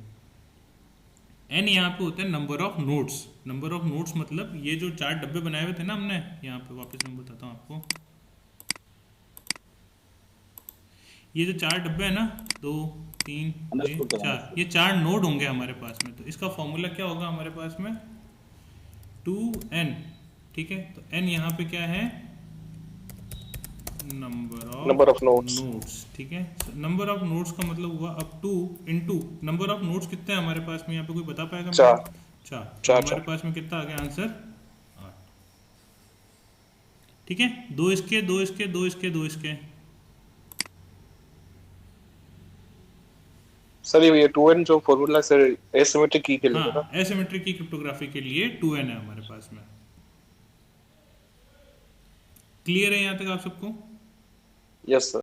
n यहाँ पे होता है number of nodes. Number of nodes मतलब ये जो 4 डब्बे बनाए हुए थे ना हमने, यहाँ पे वापस मैं बताता हूँ आपको। ये जो 4 डब्बे है ना, 2 3 4, ये 4 नोड होंगे हमारे पास में। तो इसका फॉर्मूला क्या होगा हमारे पास में, 2n, ठीक है। तो n यहाँ पे क्या है, नंबर ऑफ नोड्स, ठीक है। नंबर ऑफ नोड्स का मतलब हुआ अब 2 इंटू नंबर ऑफ नोड्स कितने हैं हमारे पास में, यहाँ पे कोई बता पाएगा? 4। हमारे पास में कितना आ गया आंसर, 8, ठीक है। 2 इसके, 2 इसके, 2 इसके, 2 इसके। सर ये 2n जो फॉर्मूला सर एसिमेट्रिक की के लिए हाँ, एसिमेट्रिक की क्रिप्टोग्राफी के लिए 2n है हमारे पास में। क्लियर है यहाँ तक आप सबको? Yes sir.